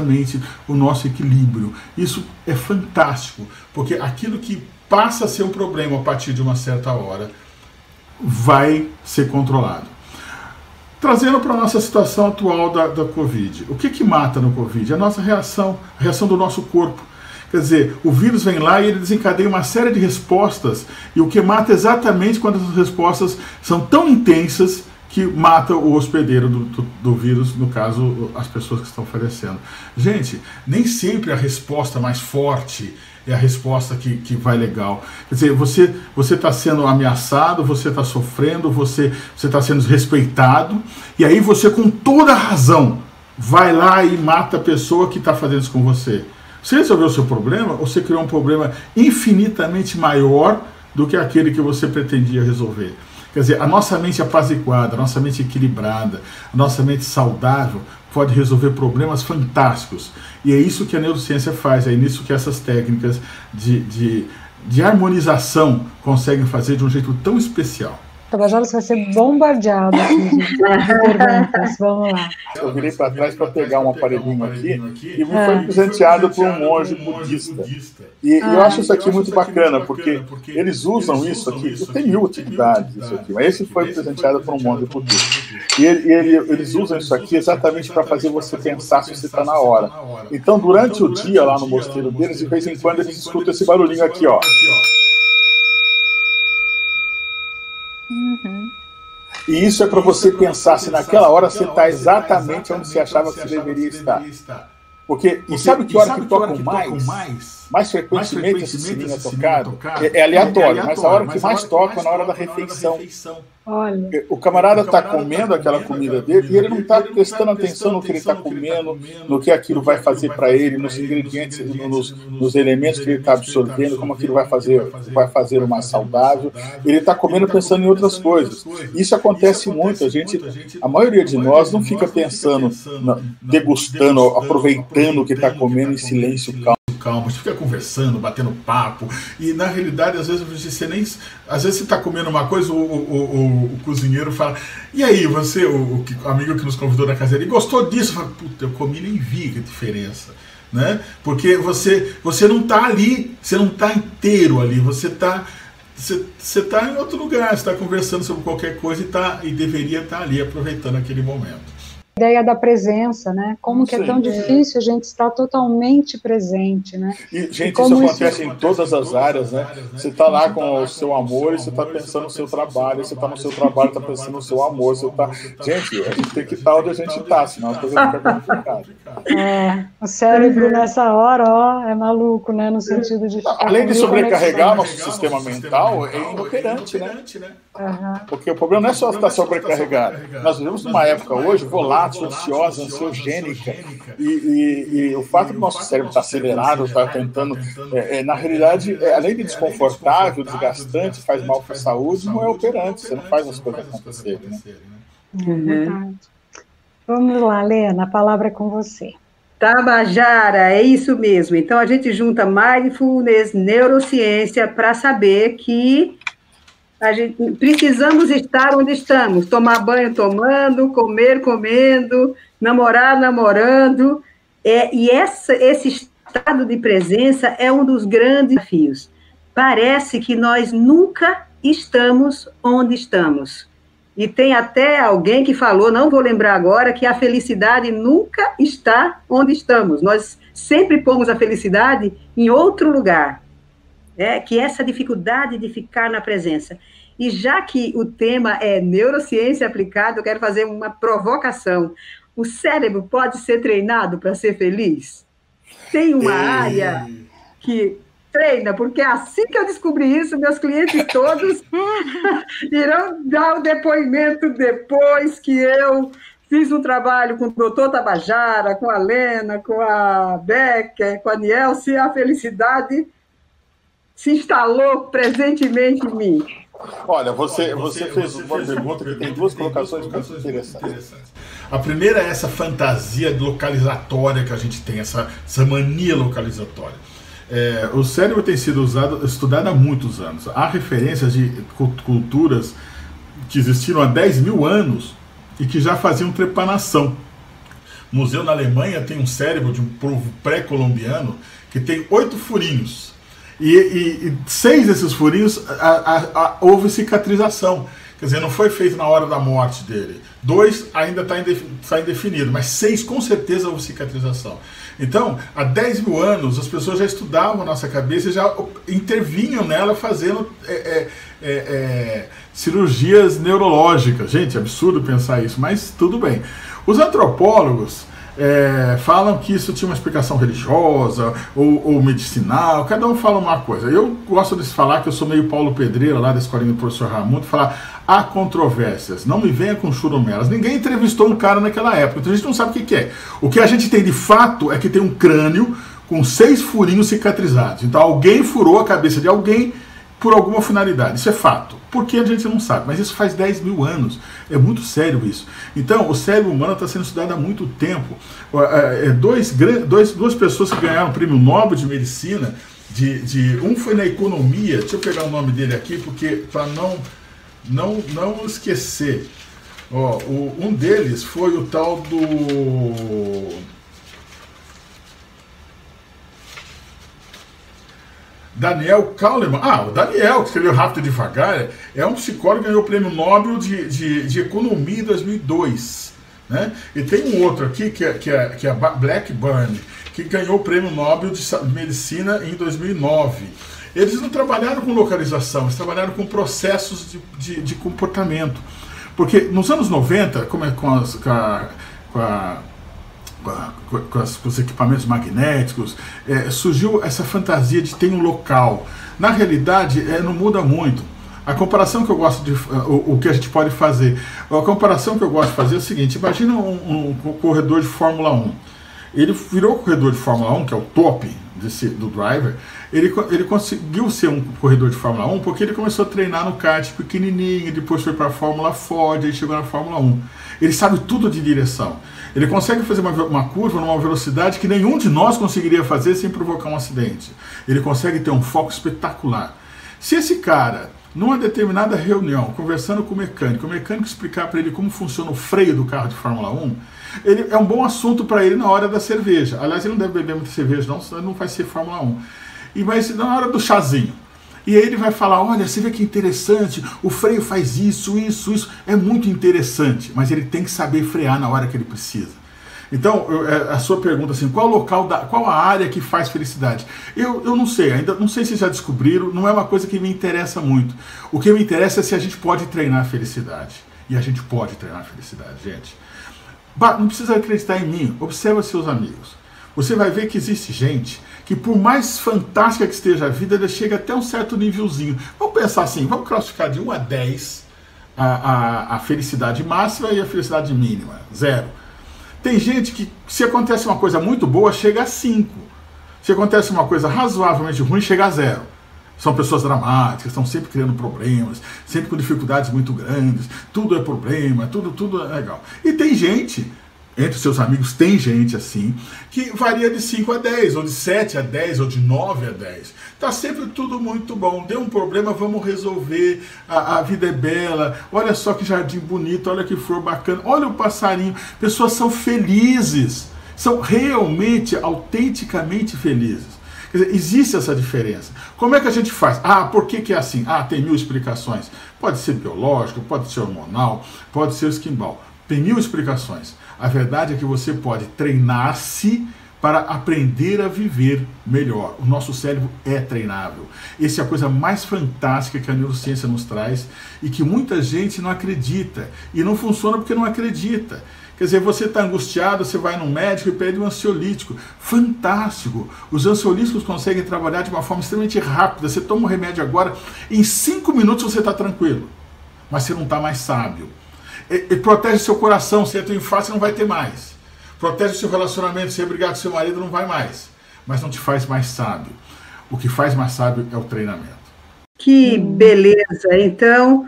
Speaker 3: mente, o nosso equilíbrio. Isso é fantástico, porque aquilo que passa a ser um problema a partir de uma certa hora vai ser controlado. Trazendo para a nossa situação atual da Covid, o que mata no Covid? A nossa reação, a reação do nosso corpo. Quer dizer, o vírus vem lá e ele desencadeia uma série de respostas, e o que mata é exatamente quando essas respostas são tão intensas que mata o hospedeiro do vírus, no caso, as pessoas que estão falecendo. Gente, nem sempre a resposta mais forte é a resposta que vai legal. Quer dizer, você está sendo ameaçado, você está sofrendo, você está sendo desrespeitado, e aí você, com toda a razão, vai lá e mata a pessoa que está fazendo isso com você. Você resolveu o seu problema, ou você criou um problema infinitamente maior do que aquele que você pretendia resolver? Quer dizer, a nossa mente apaziguada, a nossa mente equilibrada, a nossa mente saudável pode resolver problemas fantásticos. E é isso que a neurociência faz, é isso que essas técnicas de harmonização conseguem fazer de um jeito tão especial.
Speaker 1: Tabajara, você vai ser bombardeado aqui de perguntas. Vamos lá.
Speaker 2: Eu virei para trás para pegar um aparelhinho aqui e me foi presenteado por um monge budista. E eu acho isso aqui muito bacana, porque eles usam isso aqui, tem 1000 utilidades isso aqui, mas esse foi presenteado por um monge budista. E eles usam isso aqui exatamente para fazer você pensar se você está na hora. Então, durante o dia lá no mosteiro deles, de vez em quando eles escutam esse barulhinho aqui, ó. E isso é para você pensar se naquela hora você está exatamente onde você achava que você deveria estar. Porque, e sabe que hora que tocam mais frequentemente esse sininho é tocado? É aleatório, mas a hora que mais toca é na hora da refeição.
Speaker 1: Olha.
Speaker 2: O camarada está comendo aquela comida dele e ele não está prestando atenção no que ele está comendo, no que aquilo vai fazer para ele, nos ingredientes, nos elementos que ele está absorvendo, como aquilo vai fazer o mais saudável. Ele está comendo pensando em outras coisas. Isso acontece muito. A maioria de nós não fica pensando, degustando, aproveitando o que está comendo em silêncio calmo.
Speaker 3: A gente fica conversando, batendo papo, e na realidade, às vezes você está comendo uma coisa, o cozinheiro fala, e aí, você, o amigo que nos convidou na casa dele, gostou disso? Fala, puta, eu comi e nem vi que diferença, né? Porque você não está ali, você não está inteiro ali, você está em outro lugar, você está conversando sobre qualquer coisa e deveria estar ali aproveitando aquele momento.
Speaker 1: A ideia da presença, né? Como que é tão difícil a gente estar totalmente presente, né?
Speaker 2: E, gente, isso acontece em todas as áreas, né? Você está lá com o seu amor e você está pensando no seu trabalho, você está no seu trabalho, está pensando no seu amor, você está... Gente, a gente tem que estar onde a gente está, senão a coisa fica complicada.
Speaker 1: O cérebro nessa hora, ó, é maluco, né? No sentido de...
Speaker 2: Além de sobrecarregar nosso sistema mental, é inoperante, né? Porque o problema não é só estar sobrecarregado. Nós vivemos numa época hoje volátil, ansiosa, ansiogênica, e o fato do nosso cérebro estar acelerado, estar tentando, na realidade, além de desconfortável, desgastante, faz mal para a saúde, não é operante, você não faz as coisas acontecerem, né?
Speaker 1: Vamos lá, Lena, a palavra é com você.
Speaker 5: Tabajara, é isso mesmo. Então, a gente junta mindfulness, neurociência, para saber que precisamos estar onde estamos, tomar banho tomando, comer comendo, namorar namorando, e esse estado de presença é um dos grandes desafios. Parece que nós nunca estamos onde estamos. E tem até alguém que falou, não vou lembrar agora, que a felicidade nunca está onde estamos. Nós sempre pomos a felicidade em outro lugar. Que essa dificuldade de ficar na presença. E já que o tema é neurociência aplicada, eu quero fazer uma provocação. O cérebro pode ser treinado para ser feliz? Tem uma área que treina, porque assim que eu descobri isso, meus clientes todos irão dar o depoimento depois que eu fiz um trabalho com o doutor Tabajara, com a Lena, com a Becker, com a Nielce, a felicidade se instalou presentemente em mim.
Speaker 2: Olha, você fez uma pergunta que tem duas colocações muito interessantes.
Speaker 3: A primeira é essa fantasia localizatória que a gente tem, essa mania localizatória. O cérebro tem sido estudado há muitos anos. Há referências de culturas que existiram há 10 mil anos e que já faziam trepanação. O museu na Alemanha tem um cérebro de um povo pré-colombiano que tem 8 furinhos. E 6 desses furinhos houve cicatrização. Quer dizer, não foi feito na hora da morte dele. 2 ainda está indefinido, mas 6 com certeza houve cicatrização. Então, há 10 mil anos, as pessoas já estudavam a nossa cabeça e já intervinham nela fazendo cirurgias neurológicas. Gente, é absurdo pensar isso, mas tudo bem. Os antropólogos falam que isso tinha uma explicação religiosa ou medicinal, cada um fala uma coisa. Eu gosto de falar que eu sou meio Paulo Pedreira, lá da escolinha do professor Raimundo, falar há controvérsias, não me venha com churumelas. Ninguém entrevistou um cara naquela época, então a gente não sabe o que é. O que a gente tem de fato é que tem um crânio com 6 furinhos cicatrizados. Então alguém furou a cabeça de alguém por alguma finalidade. Isso é fato. Por que a gente não sabe? Mas isso faz 10 mil anos. É muito sério isso. Então, o cérebro humano está sendo estudado há muito tempo. Duas pessoas que ganharam o Prêmio Nobel de Medicina, um foi na economia, deixa eu pegar o nome dele aqui, porque para não esquecer. Um deles foi o tal do... Daniel Kahneman. O Daniel, que escreveu Rápido e Devagar, é um psicólogo que ganhou o Prêmio Nobel de Economia em 2002. Né? E tem um outro aqui, que é Blackburn, que ganhou o Prêmio Nobel de Medicina em 2009. Eles não trabalharam com localização, eles trabalharam com processos de comportamento. Porque nos anos 90, com os equipamentos magnéticos, surgiu essa fantasia de ter um local. Na realidade, não muda muito. A comparação que eu gosto de... O que a gente pode fazer... A comparação que eu gosto de fazer é o seguinte: imagina um corredor de Fórmula 1. Ele virou corredor de Fórmula 1, que é o top do driver. Ele conseguiu ser um corredor de Fórmula 1 porque ele começou a treinar no kart pequenininho, depois foi para a Fórmula Ford, aí chegou na Fórmula 1. Ele sabe tudo de direção. Ele consegue fazer uma curva numa velocidade que nenhum de nós conseguiria fazer sem provocar um acidente. Ele consegue ter um foco espetacular. Se esse cara, numa determinada reunião, conversando com o mecânico explicar para ele como funciona o freio do carro de Fórmula 1, é um bom assunto para ele na hora da cerveja. Aliás, ele não deve beber muita cerveja, não, senão ele não vai ser Fórmula 1. Mas na hora do chazinho. E aí ele vai falar: olha, você vê que interessante, o freio faz isso. É muito interessante, mas ele tem que saber frear na hora que ele precisa. Então, a sua pergunta assim, qual a área que faz felicidade? Eu não sei, ainda não sei se já descobriram, não é uma coisa que me interessa muito. O que me interessa é se a gente pode treinar a felicidade. E a gente pode treinar a felicidade, gente. Não precisa acreditar em mim, observa seus amigos. Você vai ver que existe gente que, por mais fantástica que esteja a vida, ela chega até um certo nívelzinho. Vamos pensar assim, vamos classificar de 1 a 10 a felicidade máxima e a felicidade mínima, 0. Tem gente que, se acontece uma coisa muito boa, chega a 5. Se acontece uma coisa razoavelmente ruim, chega a 0. São pessoas dramáticas, estão sempre criando problemas, sempre com dificuldades muito grandes, tudo é problema, tudo é legal. E tem gente, entre os seus amigos, tem gente assim, que varia de 5 a 10, ou de 7 a 10, ou de 9 a 10. Está sempre tudo muito bom. Deu um problema, vamos resolver, a vida é bela, olha só que jardim bonito, olha que flor bacana, olha o passarinho. Pessoas são felizes, são realmente, autenticamente felizes. Quer dizer, existe essa diferença. Como é que a gente faz? Por que é assim? Tem 1000 explicações. Pode ser biológico, pode ser hormonal, pode ser esquimbal. Tem 1000 explicações. A verdade é que você pode treinar-se para aprender a viver melhor. O nosso cérebro é treinável. Essa é a coisa mais fantástica que a neurociência nos traz e que muita gente não acredita. E não funciona porque não acredita. Quer dizer, você está angustiado, você vai num médico e pede um ansiolítico. Fantástico! Os ansiolíticos conseguem trabalhar de uma forma extremamente rápida. Você toma um remédio agora, em 5 minutos você está tranquilo. Mas você não está mais sábio. E protege seu coração, se tem infarto, você não vai ter mais. Protege o seu relacionamento, se brigar com seu marido, não vai mais. Mas não te faz mais sábio. O que faz mais sábio é o treinamento.
Speaker 5: Que beleza! Então,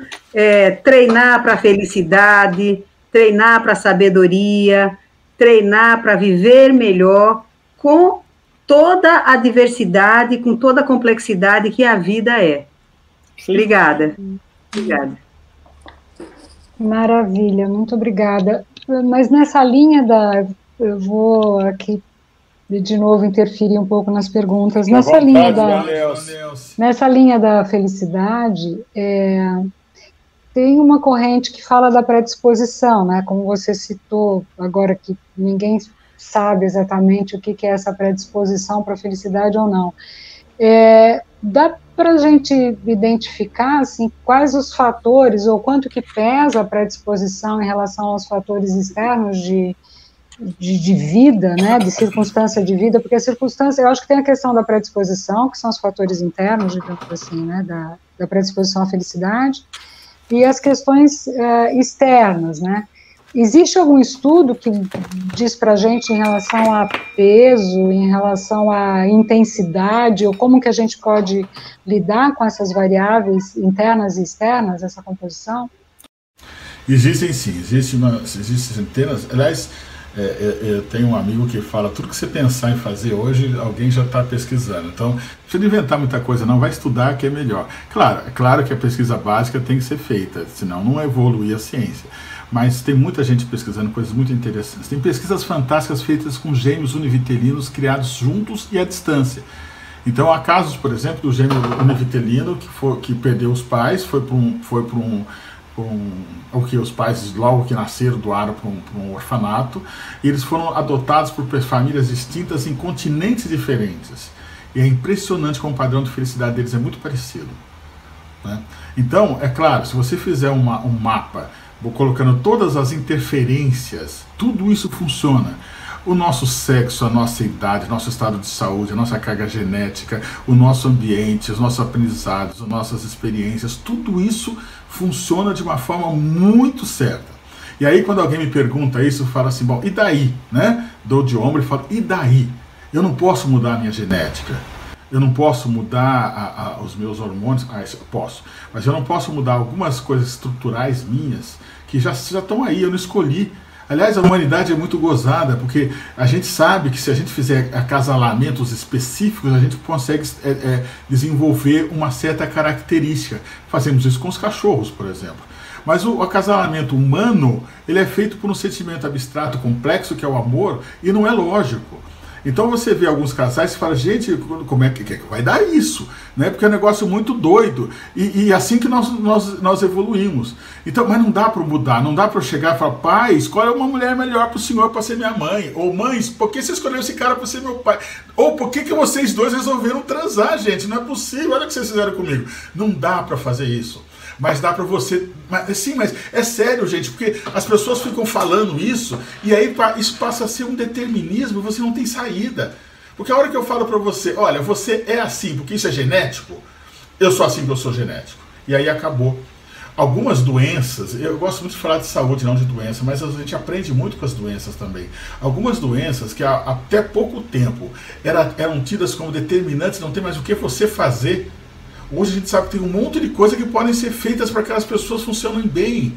Speaker 5: treinar para a felicidade, treinar para a sabedoria, treinar para viver melhor, com toda a diversidade, com toda a complexidade que a vida é. Sim. Obrigada. Obrigada.
Speaker 1: Maravilha, muito obrigada. Mas nessa linha eu vou aqui de novo interferir um pouco nas perguntas. Nessa linha da felicidade, tem uma corrente que fala da predisposição, né? Como você citou agora, que ninguém sabe exatamente o que é essa predisposição para a felicidade ou não. Dá para a gente identificar assim, quais os fatores ou quanto que pesa a predisposição em relação aos fatores externos de vida, né, de circunstância de vida, porque a circunstância, eu acho que tem a questão da predisposição, que são os fatores internos, digamos assim, né, da predisposição à felicidade, e as questões externas, né. Existe algum estudo que diz para a gente em relação a peso, em relação à intensidade, ou como que a gente pode lidar com essas variáveis internas e externas, essa composição?
Speaker 3: Existem sim, existem centenas. Aliás, eu tenho um amigo que fala, tudo que você pensar em fazer hoje, alguém já está pesquisando. Então, não precisa inventar muita coisa, não, vai estudar que é melhor. Claro que a pesquisa básica tem que ser feita, senão não evolui a ciência. Mas tem muita gente pesquisando coisas muito interessantes. Tem pesquisas fantásticas feitas com gêmeos univitelinos criados juntos e à distância. Então há casos, por exemplo, do gêmeo univitelino que perdeu os pais, os pais logo que nasceram doaram para um orfanato, e eles foram adotados por famílias distintas em continentes diferentes. E é impressionante como o padrão de felicidade deles é muito parecido, né? Então, é claro, se você fizer um mapa, vou colocando todas as interferências, tudo isso funciona. O nosso sexo, a nossa idade, nosso estado de saúde, a nossa carga genética, o nosso ambiente, os nossos aprendizados, as nossas experiências, tudo isso funciona de uma forma muito certa. E aí quando alguém me pergunta isso, eu falo assim, bom, e daí? Né? Dou de ombro e falo, e daí? Eu não posso mudar a minha genética. Eu não posso mudar os meus hormônios, isso eu posso, mas eu não posso mudar algumas coisas estruturais minhas que já estão aí, eu não escolhi. Aliás, a humanidade é muito gozada, porque a gente sabe que se a gente fizer acasalamentos específicos, a gente consegue desenvolver uma certa característica. Fazemos isso com os cachorros, por exemplo. Mas o acasalamento humano, ele é feito por um sentimento abstrato, complexo, que é o amor, e não é lógico. Então você vê alguns casais e fala, gente, como é que vai dar isso? Né? Porque é um negócio muito doido. E assim que nós evoluímos. Então, mas não dá para mudar, não dá para eu chegar e falar, pai, escolhe uma mulher melhor para o senhor para ser minha mãe. Ou mãe, por que você escolheu esse cara para ser meu pai? Ou por que vocês dois resolveram transar, gente? Não é possível, olha o que vocês fizeram comigo. Não dá para fazer isso. Mas dá para você... Sim, mas é sério, gente, porque as pessoas ficam falando isso e aí isso passa a ser um determinismo e você não tem saída. Porque a hora que eu falo para você, olha, você é assim porque isso é genético, eu sou assim porque eu sou genético. E aí acabou. Algumas doenças, eu gosto muito de falar de saúde, não de doença, mas a gente aprende muito com as doenças também. Algumas doenças que até pouco tempo eram tidas como determinantes, não tem mais o que você fazer. Hoje a gente sabe que tem um monte de coisa que podem ser feitas para que aquelas pessoas funcionem bem,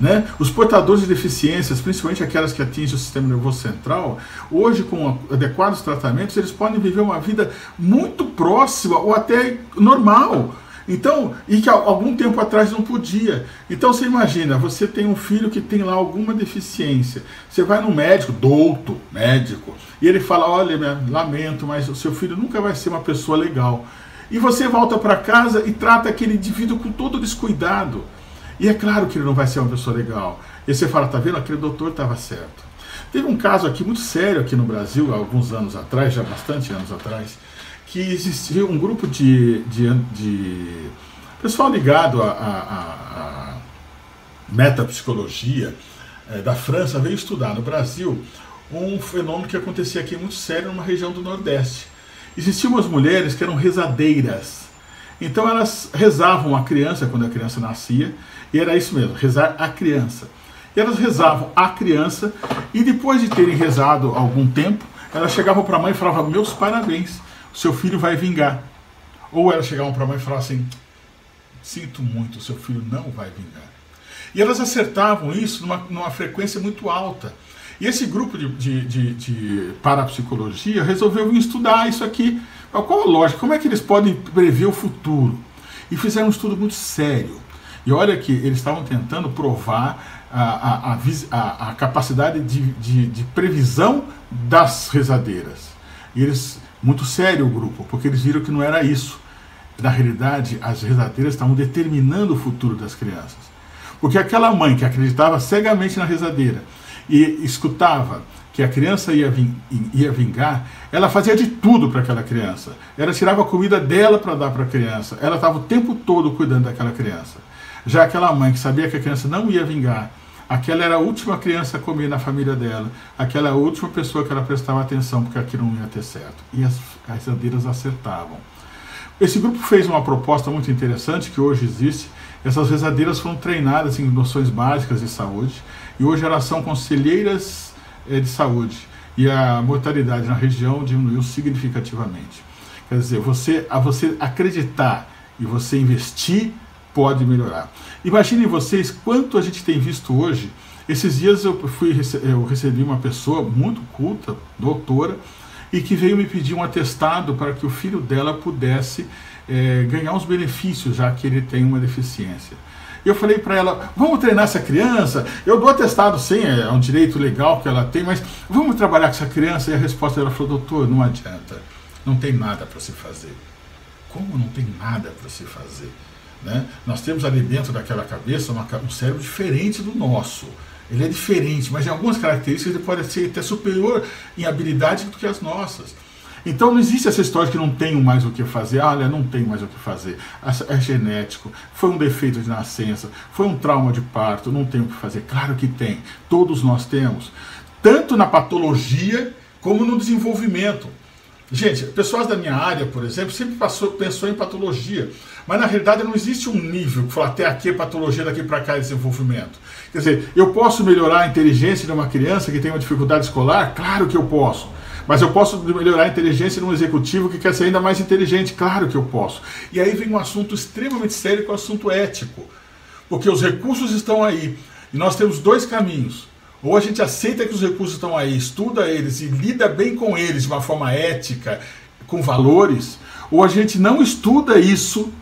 Speaker 3: né? Os portadores de deficiências, principalmente aquelas que atingem o sistema nervoso central, hoje com adequados tratamentos, eles podem viver uma vida muito próxima ou até normal. Então, e que algum tempo atrás não podia. Então você imagina, você tem um filho que tem lá alguma deficiência. Você vai no médico, médico, e ele fala, olha, lamento, mas o seu filho nunca vai ser uma pessoa legal. E você volta para casa e trata aquele indivíduo com todo descuidado. E é claro que ele não vai ser uma pessoa legal. E você fala, tá vendo, aquele doutor estava certo. Teve um caso aqui muito sério aqui no Brasil, há alguns anos atrás, já bastante anos atrás, que existia um grupo de pessoal ligado à metapsicologia da França, veio estudar no Brasil um fenômeno que acontecia aqui muito sério numa região do Nordeste. Existiam umas mulheres que eram rezadeiras. Então elas rezavam a criança quando a criança nascia, e era isso mesmo, rezar a criança. E elas rezavam a criança, e depois de terem rezado algum tempo, elas chegavam para a mãe e falavam, meus parabéns, seu filho vai vingar. Ou elas chegavam para a mãe e falavam assim, sinto muito, seu filho não vai vingar. E elas acertavam isso numa frequência muito alta. E esse grupo de parapsicologia resolveu estudar isso aqui. Qual a lógica? Como é que eles podem prever o futuro? E fizeram um estudo muito sério. E olha que eles estavam tentando provar a capacidade de previsão das rezadeiras. E eles, muito sério o grupo, porque eles viram que não era isso. Na realidade, as rezadeiras estavam determinando o futuro das crianças. Porque aquela mãe que acreditava cegamente na rezadeira e escutava que a criança ia vingar, ela fazia de tudo para aquela criança. Ela tirava a comida dela para dar para a criança. Ela estava o tempo todo cuidando daquela criança. Já aquela mãe que sabia que a criança não ia vingar, aquela era a última criança a comer na família dela, aquela era a última pessoa que ela prestava atenção, porque aquilo não ia ter certo. E as rezadeiras acertavam. Esse grupo fez uma proposta muito interessante, que hoje existe. Essas rezadeiras foram treinadas em noções básicas de saúde, e hoje elas são conselheiras de saúde, e a mortalidade na região diminuiu significativamente. Quer dizer, você acreditar e você investir pode melhorar. Imaginem vocês quanto a gente tem visto hoje. Esses dias eu recebi uma pessoa muito culta, doutora, e que veio me pedir um atestado para que o filho dela pudesse ganhar os benefícios, já que ele tem uma deficiência. Eu falei para ela, vamos treinar essa criança, eu dou atestado sim, é um direito legal que ela tem, mas vamos trabalhar com essa criança? E a resposta dela falou, doutor, não adianta, não tem nada para se fazer. Como não tem nada para se fazer? Né? Nós temos ali dentro daquela cabeça um cérebro diferente do nosso. Ele é diferente, mas em algumas características ele pode ser até superior em habilidade do que as nossas. Então não existe essa história de que não tenho mais o que fazer. Olha, não tenho mais o que fazer. É genético, foi um defeito de nascença, foi um trauma de parto, não tenho o que fazer. Claro que tem, todos nós temos. Tanto na patologia como no desenvolvimento. Gente, pessoas da minha área, por exemplo, sempre pensou em patologia, mas na realidade não existe um nível que fala até aqui é patologia, daqui para cá é desenvolvimento. Quer dizer, eu posso melhorar a inteligência de uma criança que tem uma dificuldade escolar? Claro que eu posso. Mas eu posso melhorar a inteligência de um executivo que quer ser ainda mais inteligente? Claro que eu posso. E aí vem um assunto extremamente sério, que é o assunto ético. Porque os recursos estão aí. E nós temos dois caminhos. Ou a gente aceita que os recursos estão aí, estuda eles e lida bem com eles de uma forma ética, com valores, ou a gente não estuda isso,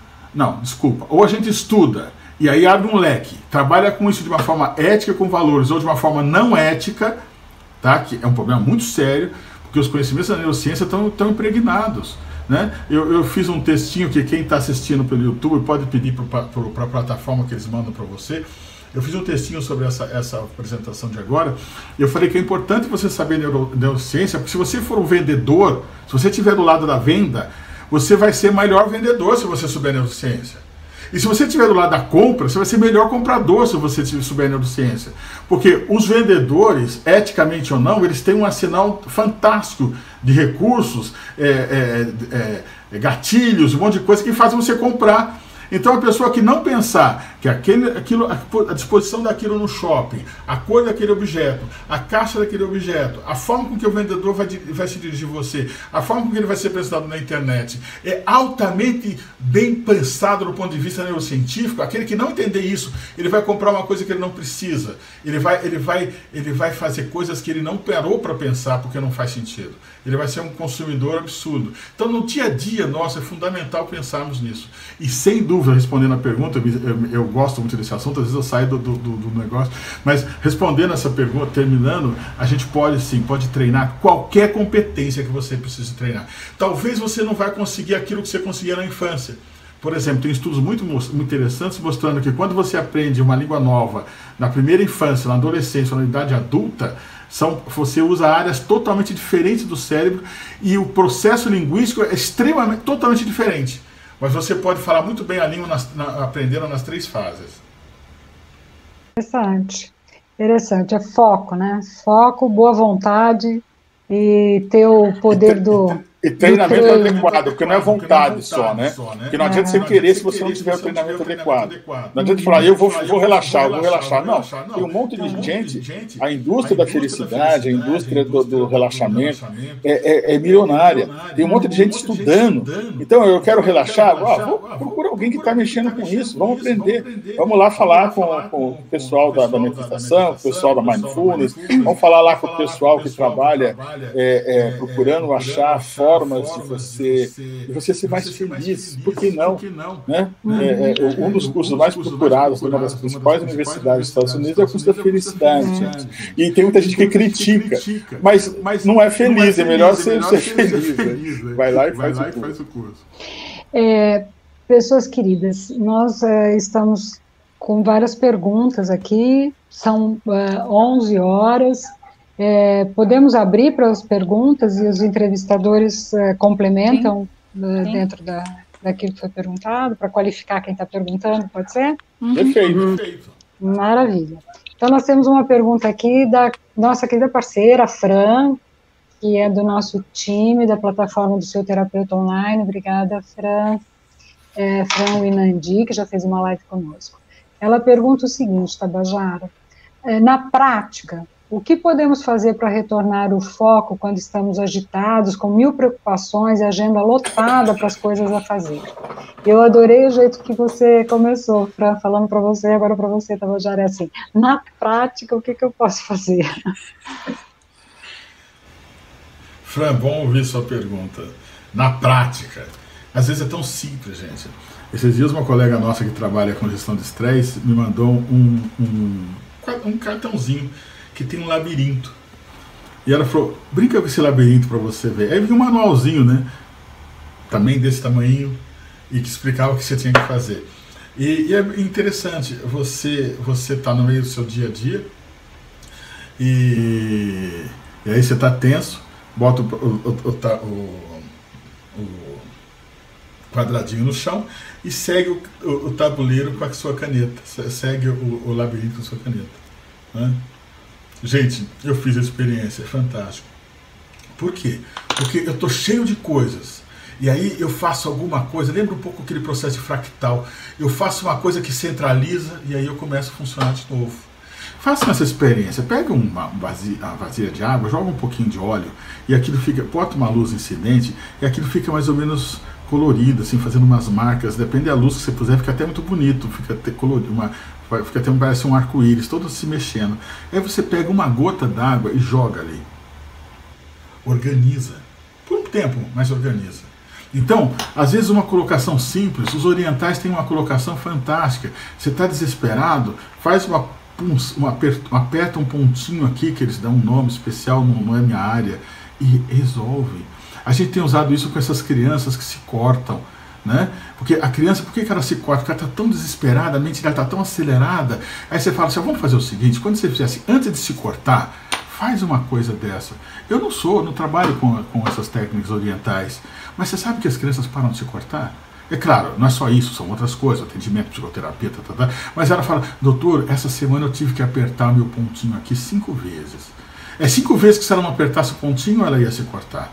Speaker 3: ou a gente estuda e aí abre um leque, trabalha com isso de uma forma ética, com valores, ou de uma forma não ética, tá? Que é um problema muito sério, porque os conhecimentos da neurociência estão impregnados. Né? Eu fiz um textinho que quem está assistindo pelo YouTube pode pedir para a plataforma que eles mandam para você. Eu fiz um textinho sobre essa apresentação de agora, e eu falei que é importante você saber neurociência, porque se você for um vendedor, se você estiver do lado da venda, você vai ser melhor vendedor se você souber neurociência. E se você estiver do lado da compra, você vai ser melhor comprador se você souber neurociência. Porque os vendedores, eticamente ou não, eles têm um arsenal fantástico de recursos, gatilhos, um monte de coisa que fazem você comprar. Então a pessoa que não pensar que a disposição daquilo no shopping, a cor daquele objeto, a caixa daquele objeto, a forma com que o vendedor vai se dirigir a você, a forma com que ele vai ser apresentado na internet, é altamente bem pensado do ponto de vista neurocientífico. Aquele que não entender isso, ele vai comprar uma coisa que ele não precisa, ele vai fazer coisas que ele não parou para pensar porque não faz sentido. Ele vai ser um consumidor absurdo. Então, no dia a dia nosso, é fundamental pensarmos nisso. E, sem dúvida, respondendo a pergunta, eu gosto muito desse assunto, às vezes eu saio do negócio, mas respondendo essa pergunta, terminando, a gente pode treinar qualquer competência que você precise treinar. Talvez você não vai conseguir aquilo que você conseguia na infância. Por exemplo, tem estudos muito interessantes mostrando que quando você aprende uma língua nova na primeira infância, na adolescência, na idade adulta, você usa áreas totalmente diferentes do cérebro e o processo linguístico é totalmente diferente. Mas você pode falar muito bem a língua aprendendo nas 3 fases.
Speaker 1: Interessante. É foco, né? Foco, boa vontade e ter o poder
Speaker 2: E treinamento adequado, porque não é vontade só, né? Porque não adianta você querer se você não tiver o treinamento adequado. Não adianta falar, eu vou relaxar. Não, tem um monte de gente, a indústria da felicidade, a indústria do relaxamento é milionária. Tem um monte de gente estudando. Então, eu quero relaxar, vou procurar alguém que está mexendo com isso, vamos aprender. Vamos lá falar com o pessoal da meditação, com o pessoal da mindfulness, vamos falar lá com o pessoal que trabalha procurando achar formas de você ser mais feliz. Por que não? Né? Um dos cursos mais procurados numa das principais universidades dos Estados Unidos é o curso da felicidade, gente. E tem muita gente que critica, mas não é feliz, é melhor ser feliz. Né? Vai lá e faz o curso.
Speaker 1: Pessoas queridas, nós estamos com várias perguntas aqui, são 11 horas. Podemos abrir para as perguntas e os entrevistadores complementam dentro daquilo que foi perguntado, para qualificar quem está perguntando, pode ser?
Speaker 2: Perfeito.
Speaker 1: Maravilha. Então, nós temos uma pergunta aqui da nossa querida parceira, Fran, que é do nosso time, da plataforma do Seu Terapeuta Online. Obrigada, Fran. Fran Winandi, que já fez uma live conosco. Ela pergunta o seguinte, Tabajara, na prática, o que podemos fazer para retornar o foco quando estamos agitados, com 1000 preocupações e agenda lotada para as coisas a fazer? Eu adorei o jeito que você começou, Fran, falando para você, agora para você, Tabajara, é assim, na prática, o que eu posso fazer?
Speaker 3: Fran, bom ouvir sua pergunta. Na prática, às vezes é tão simples, gente. Esses dias uma colega nossa que trabalha com gestão de estresse me mandou um cartãozinho que tem um labirinto. E ela falou, brinca com esse labirinto para você ver. Aí vinha um manualzinho, né? Também desse tamanho, e que explicava o que você tinha que fazer. E é interessante, você tá no meio do seu dia a dia, e aí você tá tenso, bota o quadradinho no chão e segue o tabuleiro com a sua caneta, segue o labirinto com a sua caneta, né? Gente, eu fiz a experiência, é fantástico. Por quê? Porque eu estou cheio de coisas, e aí eu faço alguma coisa, lembra um pouco aquele processo de fractal, eu faço uma coisa que centraliza, e aí eu começo a funcionar de novo. Faça essa experiência, pega uma vasilha de água, joga um pouquinho de óleo, e aquilo fica, bota uma luz incidente, e aquilo fica mais ou menos colorido, assim, fazendo umas marcas, depende da luz que você puser, fica até muito bonito, fica até colorido, fica até parece um arco-íris, todo se mexendo. Aí você pega uma gota d'água e joga ali. Organiza. Por um tempo, mas organiza. Então, às vezes uma colocação simples, os orientais têm uma colocação fantástica. Você está desesperado, faz aperta um pontinho aqui, que eles dão um nome especial, não é minha área, e resolve. A gente tem usado isso com essas crianças que se cortam, né? Porque a criança, por que ela se corta? Porque ela está tão desesperada, a mente dela está tão acelerada. Aí você fala assim, vamos fazer o seguinte, quando você fizer assim, antes de se cortar, faz uma coisa dessa. Eu não trabalho com essas técnicas orientais, mas você sabe que as crianças param de se cortar? É claro, não é só isso, são outras coisas, atendimento, psicoterapia, mas ela fala, doutor, essa semana eu tive que apertar meu pontinho aqui 5 vezes. 5 vezes que se ela não apertasse o pontinho, ela ia se cortar.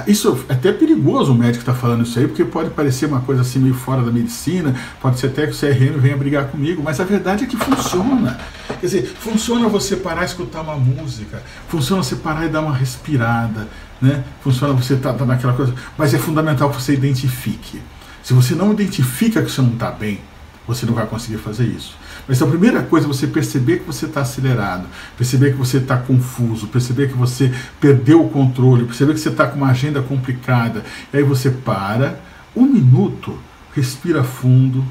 Speaker 3: Isso é até perigoso o médico estar falando isso aí, porque pode parecer uma coisa assim meio fora da medicina, pode ser até que o CRM venha brigar comigo, mas a verdade é que funciona. Quer dizer, funciona você parar e escutar uma música, funciona você parar e dar uma respirada, né? Funciona você estar naquela coisa, mas é fundamental que você identifique. Se você não identifica que você não está bem, você não vai conseguir fazer isso. Mas a primeira coisa é você perceber que você está acelerado, perceber que você está confuso, perceber que você perdeu o controle, perceber que você está com uma agenda complicada. E aí você para, 1 minuto, respira fundo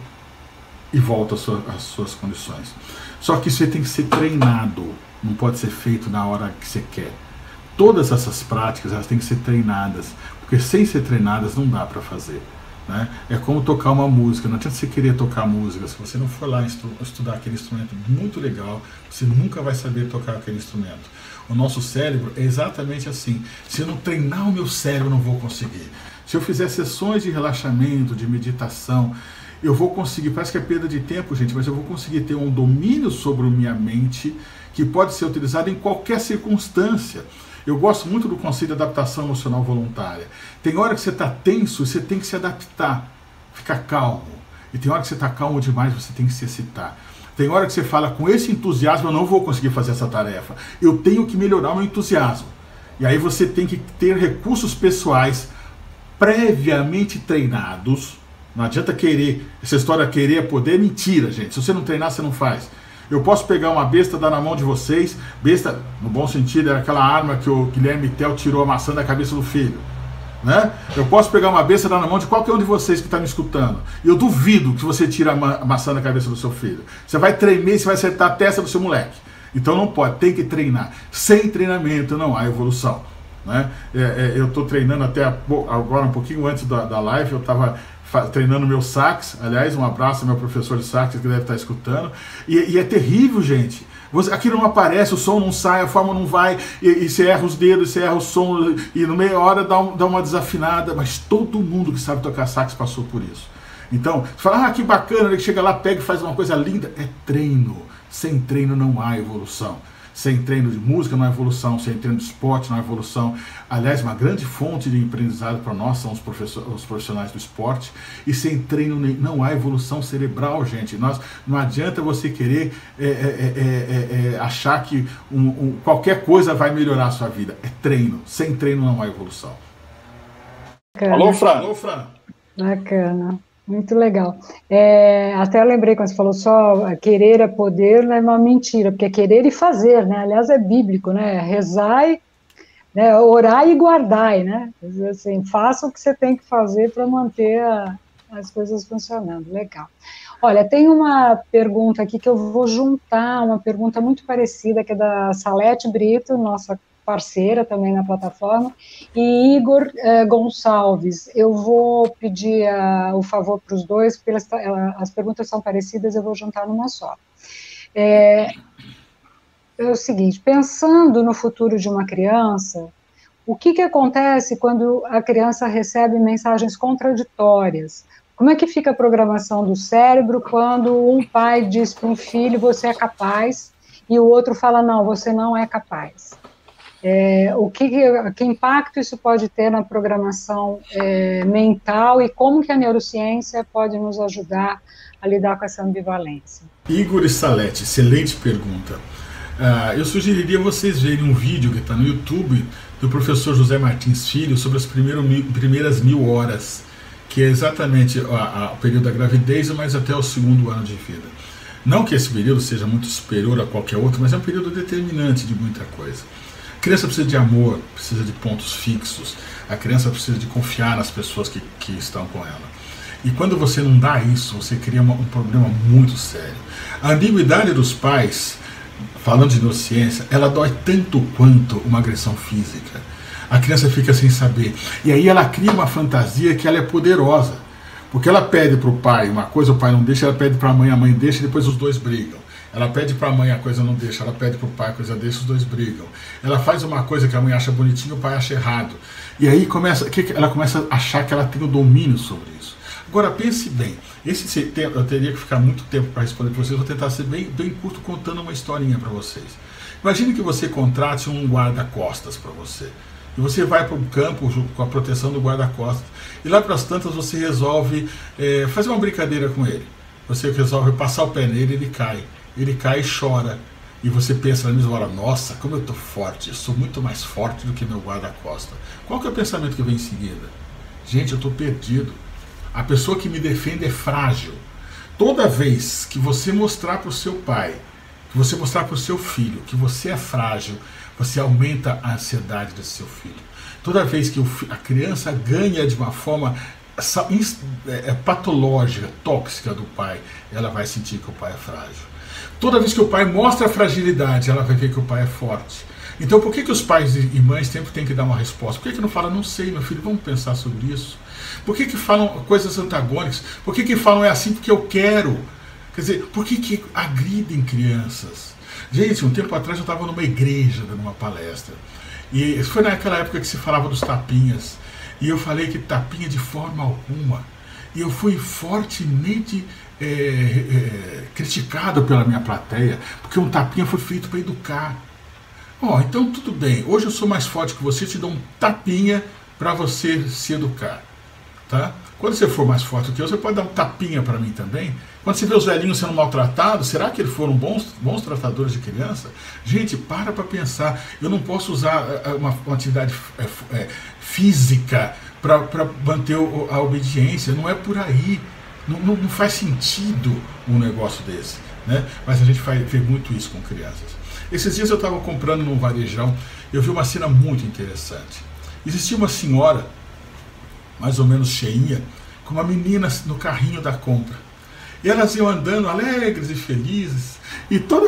Speaker 3: e volta às suas condições. Só que isso aí tem que ser treinado, não pode ser feito na hora que você quer. Todas essas práticas elas têm que ser treinadas, porque sem ser treinadas não dá para fazer. Né? É como tocar uma música, não adianta você querer tocar música, se você não for lá estudar aquele instrumento muito legal, você nunca vai saber tocar aquele instrumento. O nosso cérebro é exatamente assim, se eu não treinar o meu cérebro eu não vou conseguir. Se eu fizer sessões de relaxamento, de meditação, eu vou conseguir, parece que é perda de tempo, gente, mas eu vou conseguir ter um domínio sobre a minha mente que pode ser utilizado em qualquer circunstância. Eu gosto muito do conceito de adaptação emocional voluntária. Tem hora que você está tenso e você tem que se adaptar, ficar calmo. E tem hora que você está calmo demais e você tem que se excitar. Tem hora que você fala, com esse entusiasmo eu não vou conseguir fazer essa tarefa. Eu tenho que melhorar o meu entusiasmo. E aí você tem que ter recursos pessoais previamente treinados. Não adianta querer, essa história querer é poder, é mentira, gente. Se você não treinar, você não faz. Eu posso pegar uma besta, dar na mão de vocês, besta, no bom sentido, era aquela arma que o Guilherme Tell tirou a maçã da cabeça do filho. Né? Eu posso pegar uma besta, dar na mão de qualquer um de vocês que está me escutando. E eu duvido que você tire a maçã da cabeça do seu filho. Você vai tremer, você vai acertar a testa do seu moleque. Então não pode, tem que treinar. Sem treinamento não há evolução. Né? Eu estou treinando até agora, um pouquinho antes da live, eu estava treinando meu sax. Aliás, um abraço ao meu professor de sax que deve estar escutando. E é terrível, gente. Aquilo não aparece, o som não sai, a forma não vai, e você erra os dedos, você erra o som, e no meia hora dá uma desafinada. Mas todo mundo que sabe tocar sax passou por isso. Então, você fala, que bacana, ele chega lá, pega e faz uma coisa linda. É treino. Sem treino não há evolução. Sem treino de música não há evolução, sem treino de esporte não há evolução. Aliás, uma grande fonte de aprendizado para nós são os profissionais do esporte. E sem treino não há evolução cerebral, gente. Não adianta você querer achar que qualquer coisa vai melhorar a sua vida. É treino. Sem treino não há evolução.
Speaker 1: Bacana.
Speaker 2: Alô, Fran.
Speaker 1: Bacana. Muito legal. Até eu lembrei quando você falou só querer é poder, não é uma mentira, porque é querer e fazer, né? Aliás, é bíblico, né? Rezai, né? Orai e guardai, né? Assim, faça o que você tem que fazer para manter as coisas funcionando. Legal. Olha, tem uma pergunta aqui que eu vou juntar, uma pergunta muito parecida, que é da Salete Brito, nossa parceira também na plataforma, e Igor Gonçalves. Eu vou pedir o favor para os dois, porque as perguntas são parecidas, eu vou juntar numa só. É o seguinte, pensando no futuro de uma criança, o que acontece quando a criança recebe mensagens contraditórias? Como é que fica a programação do cérebro quando um pai diz para um filho, você é capaz, e o outro fala, não, você não é capaz? Que impacto isso pode ter na programação mental e como que a neurociência pode nos ajudar a lidar com essa ambivalência?
Speaker 3: Igor e Salete, excelente pergunta. Eu sugeriria vocês verem um vídeo que está no YouTube do professor José Martins Filho sobre as primeiras 1000 horas, que é exatamente o período da gravidez, mas até o 2º ano de vida. Não que esse período seja muito superior a qualquer outro, mas é um período determinante de muita coisa. A criança precisa de amor, precisa de pontos fixos, a criança precisa de confiar nas pessoas que estão com ela. E quando você não dá isso, você cria um problema muito sério. A ambiguidade dos pais, falando de neurociência, ela dói tanto quanto uma agressão física. A criança fica sem saber. E aí ela cria uma fantasia que ela é poderosa. Porque ela pede para o pai uma coisa, o pai não deixa, ela pede para a mãe deixa, e depois os dois brigam. Ela pede para a mãe, a coisa não deixa, ela pede para o pai, a coisa deixa, os dois brigam. Ela faz uma coisa que a mãe acha bonitinha, o pai acha errado. E aí ela começa a achar que ela tem o domínio sobre isso. Agora, pense bem, eu teria que ficar muito tempo para responder para vocês, vou tentar ser bem curto contando uma historinha para vocês. Imagine que você contrate um guarda-costas para você. E você vai para o campo com a proteção do guarda-costas. E lá para as tantas você resolve fazer uma brincadeira com ele. Você resolve passar o pé nele, ele cai. Ele cai e chora. E você pensa na mesma hora, nossa, como eu estou forte, eu sou muito mais forte do que meu guarda-costas. Qual que é o pensamento que vem em seguida? Gente, eu estou perdido. A pessoa que me defende é frágil. Toda vez que você mostrar para o seu pai, que você mostrar para o seu filho que você é frágil, você aumenta a ansiedade desse seu filho. Toda vez que a criança ganha de uma forma patológica, tóxica do pai, ela vai sentir que o pai é frágil. Toda vez que o pai mostra fragilidade, ela vai ver que o pai é forte. Então por que os pais e mães sempre têm que dar uma resposta? Por que não falam, não sei, meu filho, vamos pensar sobre isso? Por que falam coisas antagônicas? Por que falam é assim porque eu quero? Quer dizer, por que agridem crianças? Gente, um tempo atrás eu estava numa igreja dando uma palestra. E foi naquela época que se falava dos tapinhas. E eu falei que tapinha de forma alguma. E eu fui fortemente criticado pela minha plateia, porque um tapinha foi feito para educar. Então tudo bem, hoje eu sou mais forte que você, te dou um tapinha para você se educar. Tá? Quando você for mais forte do que eu, você pode dar um tapinha para mim também. Quando você vê os velhinhos sendo maltratados, será que eles foram bons tratadores de criança? Gente, para pensar. Eu não posso usar uma atividade física para manter a obediência. Não é por aí. Não faz sentido um negócio desse. Né? Mas a gente vê muito isso com crianças. Esses dias eu estava comprando num varejão, eu vi uma cena muito interessante. Existia uma senhora, mais ou menos cheinha, com uma menina no carrinho da compra. E elas iam andando alegres e felizes. E toda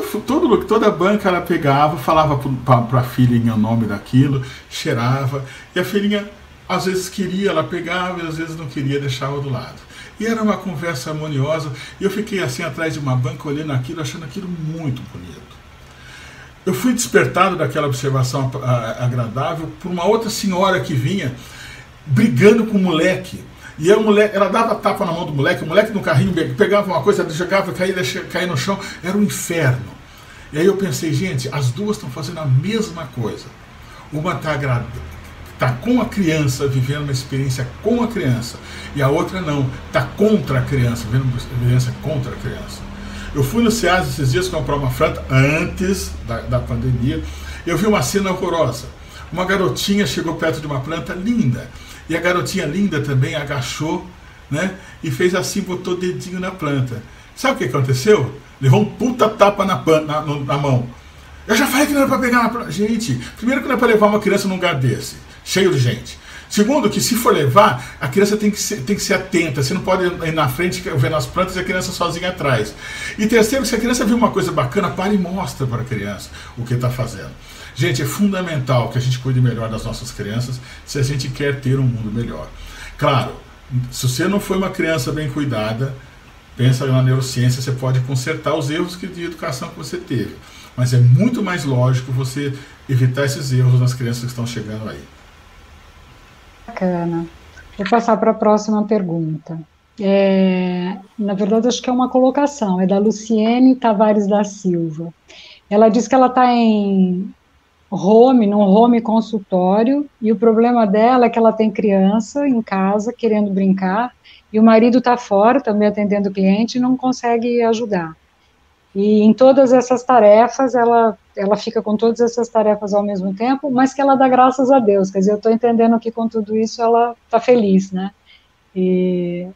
Speaker 3: a banca ela pegava, falava para a filhinha o nome daquilo, cheirava. E a filhinha, às vezes queria, ela pegava, e às vezes não queria, deixava do lado. E era uma conversa harmoniosa. E eu fiquei assim atrás de uma banca, olhando aquilo, achando aquilo muito bonito. Eu fui despertado daquela observação agradável por uma outra senhora que vinha brigando com o moleque. E ela dava tapa na mão do moleque, o moleque no carrinho pegava uma coisa, jogava, caía no chão, era um inferno. E aí eu pensei, gente, as duas estão fazendo a mesma coisa. Uma está com a criança, vivendo uma experiência com a criança, e a outra não, está contra a criança, vivendo uma experiência contra a criança. Eu fui no Ceasa esses dias comprar uma franta, antes da pandemia, e eu vi uma cena horrorosa. Uma garotinha chegou perto de uma planta linda, e a garotinha linda também agachou, né, e fez assim, botou o dedinho na planta. Sabe o que aconteceu? Levou um puta tapa na mão. Eu já falei que não era para pegar na planta. Gente, primeiro que não é para levar uma criança num lugar desse, cheio de gente. Segundo, que se for levar, a criança tem que ser atenta. Você não pode ir na frente vendo as plantas e a criança sozinha atrás. E terceiro, se a criança viu uma coisa bacana, para e mostra para a criança o que está fazendo. Gente, é fundamental que a gente cuide melhor das nossas crianças se a gente quer ter um mundo melhor. Claro, se você não foi uma criança bem cuidada, pensa na neurociência, você pode consertar os erros de educação que você teve. Mas é muito mais lógico você evitar esses erros nas crianças que estão chegando aí.
Speaker 1: Bacana. Vou passar para a próxima pergunta. Na verdade, acho que é uma colocação. É da Luciene Tavares da Silva. Ela diz que ela está num home consultório, e o problema dela é que ela tem criança em casa querendo brincar, e o marido está fora, também atendendo o cliente, e não consegue ajudar. E em todas essas tarefas, ela fica com todas essas tarefas ao mesmo tempo, mas que ela dá graças a Deus. Quer dizer, eu estou entendendo que com tudo isso ela está feliz, né? E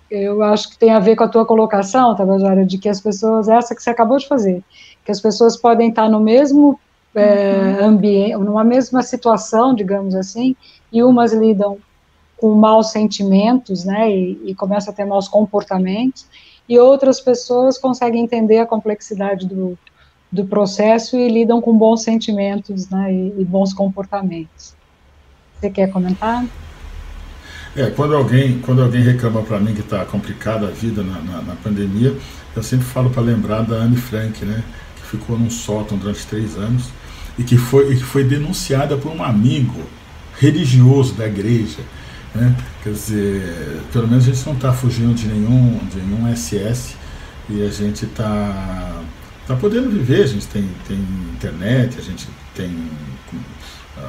Speaker 1: eu acho que tem a ver com a tua colocação, Tabajara, de que as pessoas, essa que você acabou de fazer, que as pessoas podem estar no mesmo ambiente, numa mesma situação, digamos assim, e umas lidam com maus sentimentos, né, e começam a ter maus comportamentos, e outras pessoas conseguem entender a complexidade do processo e lidam com bons sentimentos, né, e bons comportamentos. Você quer comentar?
Speaker 3: Quando alguém reclama para mim que está complicada a vida na pandemia, eu sempre falo para lembrar da Anne Frank, né, que ficou num sótão durante 3 anos e que foi denunciada por um amigo religioso da igreja, né? Quer dizer, pelo menos a gente não está fugindo de nenhum SS, e a gente está está podendo viver. A gente tem internet, a gente tem...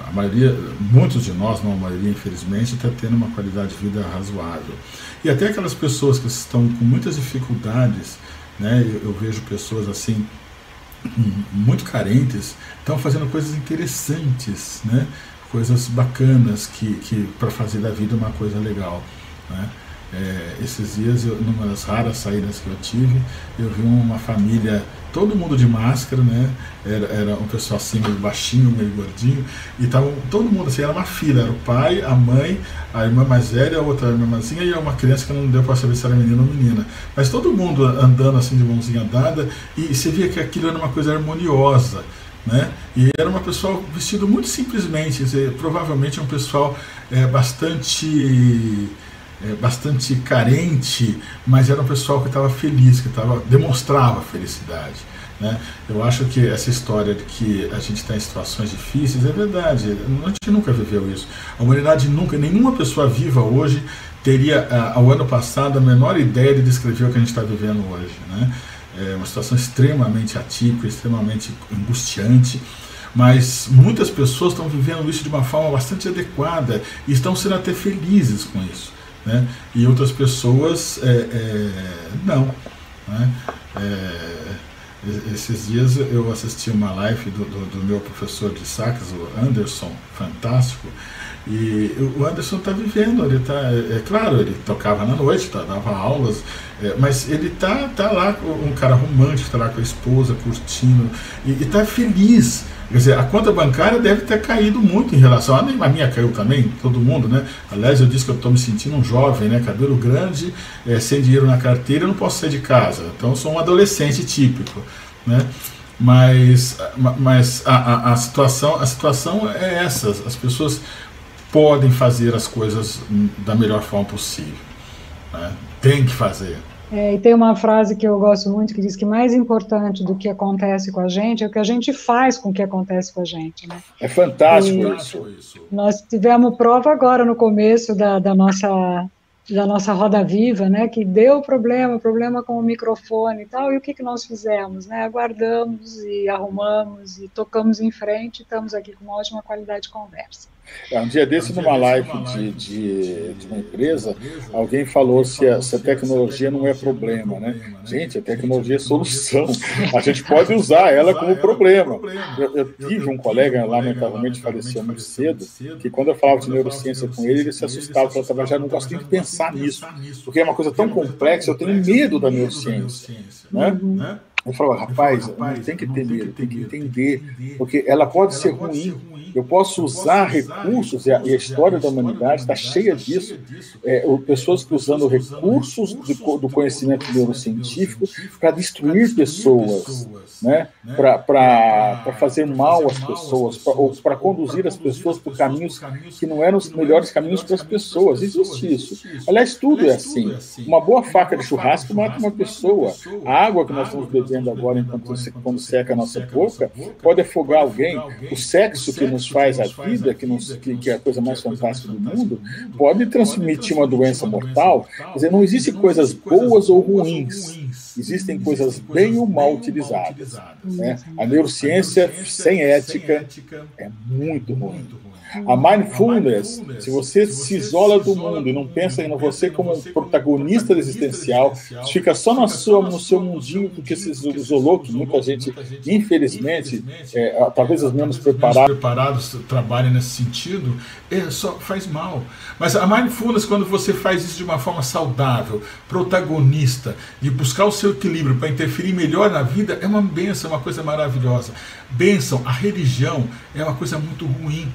Speaker 3: A maioria, muitos de nós, não a maioria, infelizmente, está tendo uma qualidade de vida razoável. E até aquelas pessoas que estão com muitas dificuldades, né, eu vejo pessoas assim, muito carentes, estão fazendo coisas interessantes, né, coisas bacanas que para fazer da vida uma coisa legal, né. Esses dias, numa das raras saídas que eu tive, eu vi uma família, todo mundo de máscara, né? Era um pessoal assim, meio baixinho, meio gordinho, e tava todo mundo assim, era uma fila, era o pai, a mãe, a irmã mais velha, a outra irmãzinha e uma criança que não deu para saber se era menino ou menina. Mas todo mundo andando assim de mãozinha dada, e você via que aquilo era uma coisa harmoniosa, né? E era uma pessoa vestido muito simplesmente, quer dizer, provavelmente um pessoal bastante carente, mas era um pessoal que estava feliz, que demonstrava felicidade, né? Eu acho que essa história de que a gente está em situações difíceis é verdade, a gente nunca viveu isso. A humanidade nunca, nenhuma pessoa viva hoje teria, ao ano passado, a menor ideia de descrever o que a gente está vivendo hoje, né? É uma situação extremamente atípica, extremamente angustiante, mas muitas pessoas estão vivendo isso de uma forma bastante adequada e estão sendo até felizes com isso, né? E outras pessoas não, né? Esses dias eu assisti uma live do meu professor de sax, o Anderson, fantástico, e o Anderson está vivendo, ele claro, ele tocava na noite, dava aulas, mas ele tá lá, um cara romântico, está lá com a esposa, curtindo, e está feliz. Quer dizer, a conta bancária deve ter caído muito em relação a minha caiu também, todo mundo, né? Aliás, eu disse que eu estou me sentindo um jovem, né? Cabelo grande, sem dinheiro na carteira, eu não posso sair de casa. Então, eu sou um adolescente típico, né? Mas a situação é essa. As pessoas podem fazer as coisas da melhor forma possível, né? Tem que fazer.
Speaker 1: E tem uma frase que eu gosto muito que diz que mais importante do que acontece com a gente é o que a gente faz com o que acontece com a gente, né?
Speaker 2: É fantástico isso.
Speaker 1: Nós tivemos prova agora no começo da nossa Roda Viva, né, que deu problema com o microfone e tal, e o que nós fizemos, né? Aguardamos e arrumamos e tocamos em frente e estamos aqui com uma ótima qualidade de conversa.
Speaker 2: Um dia desse, numa live de uma empresa, alguém falou se a tecnologia não é problema, né? Gente, a tecnologia é solução. A gente pode usar ela como problema. Eu tive um colega, lamentavelmente faleceu muito cedo, que quando eu falava de neurociência com ele se assustava, falava, já não gosto nem de pensar nisso, porque é uma coisa tão complexa, eu tenho medo da neurociência, né? Eu falo, rapaz, não tem que ter medo, tem que entender, porque ela pode ser ruim. Eu posso usar recursos, e a história da humanidade está cheia disso, pessoas usando recursos do conhecimento neurocientífico para destruir pessoas, né? Para fazer mal às pessoas, ou para conduzir as pessoas por caminhos que não eram os melhores caminhos para as pessoas. Existe isso. Aliás, tudo é assim. Uma boa faca de churrasco mata uma pessoa. A água que nós estamos bebendo agora, quando seca a nossa boca, pode afogar alguém. O sexo que nos faz a vida, que é a coisa mais fantástica do mundo, pode transmitir uma doença mortal. Quer dizer, não existem coisas boas ou ruins. Existem coisas bem ou mal utilizadas, né? A neurociência sem ética é muito ruim. A mindfulness, se você se isola do mundo e não pensa em você como um protagonista existencial, fica só no seu mundinho, porque se isolou, que muita gente, infelizmente, talvez os menos preparados
Speaker 3: trabalhem nesse sentido, só faz mal. Mas a mindfulness, quando você faz isso de uma forma saudável, protagonista, de buscar o seu equilíbrio para interferir melhor na vida, é uma bênção, é uma coisa maravilhosa. Bênção, a religião é uma coisa muito ruim.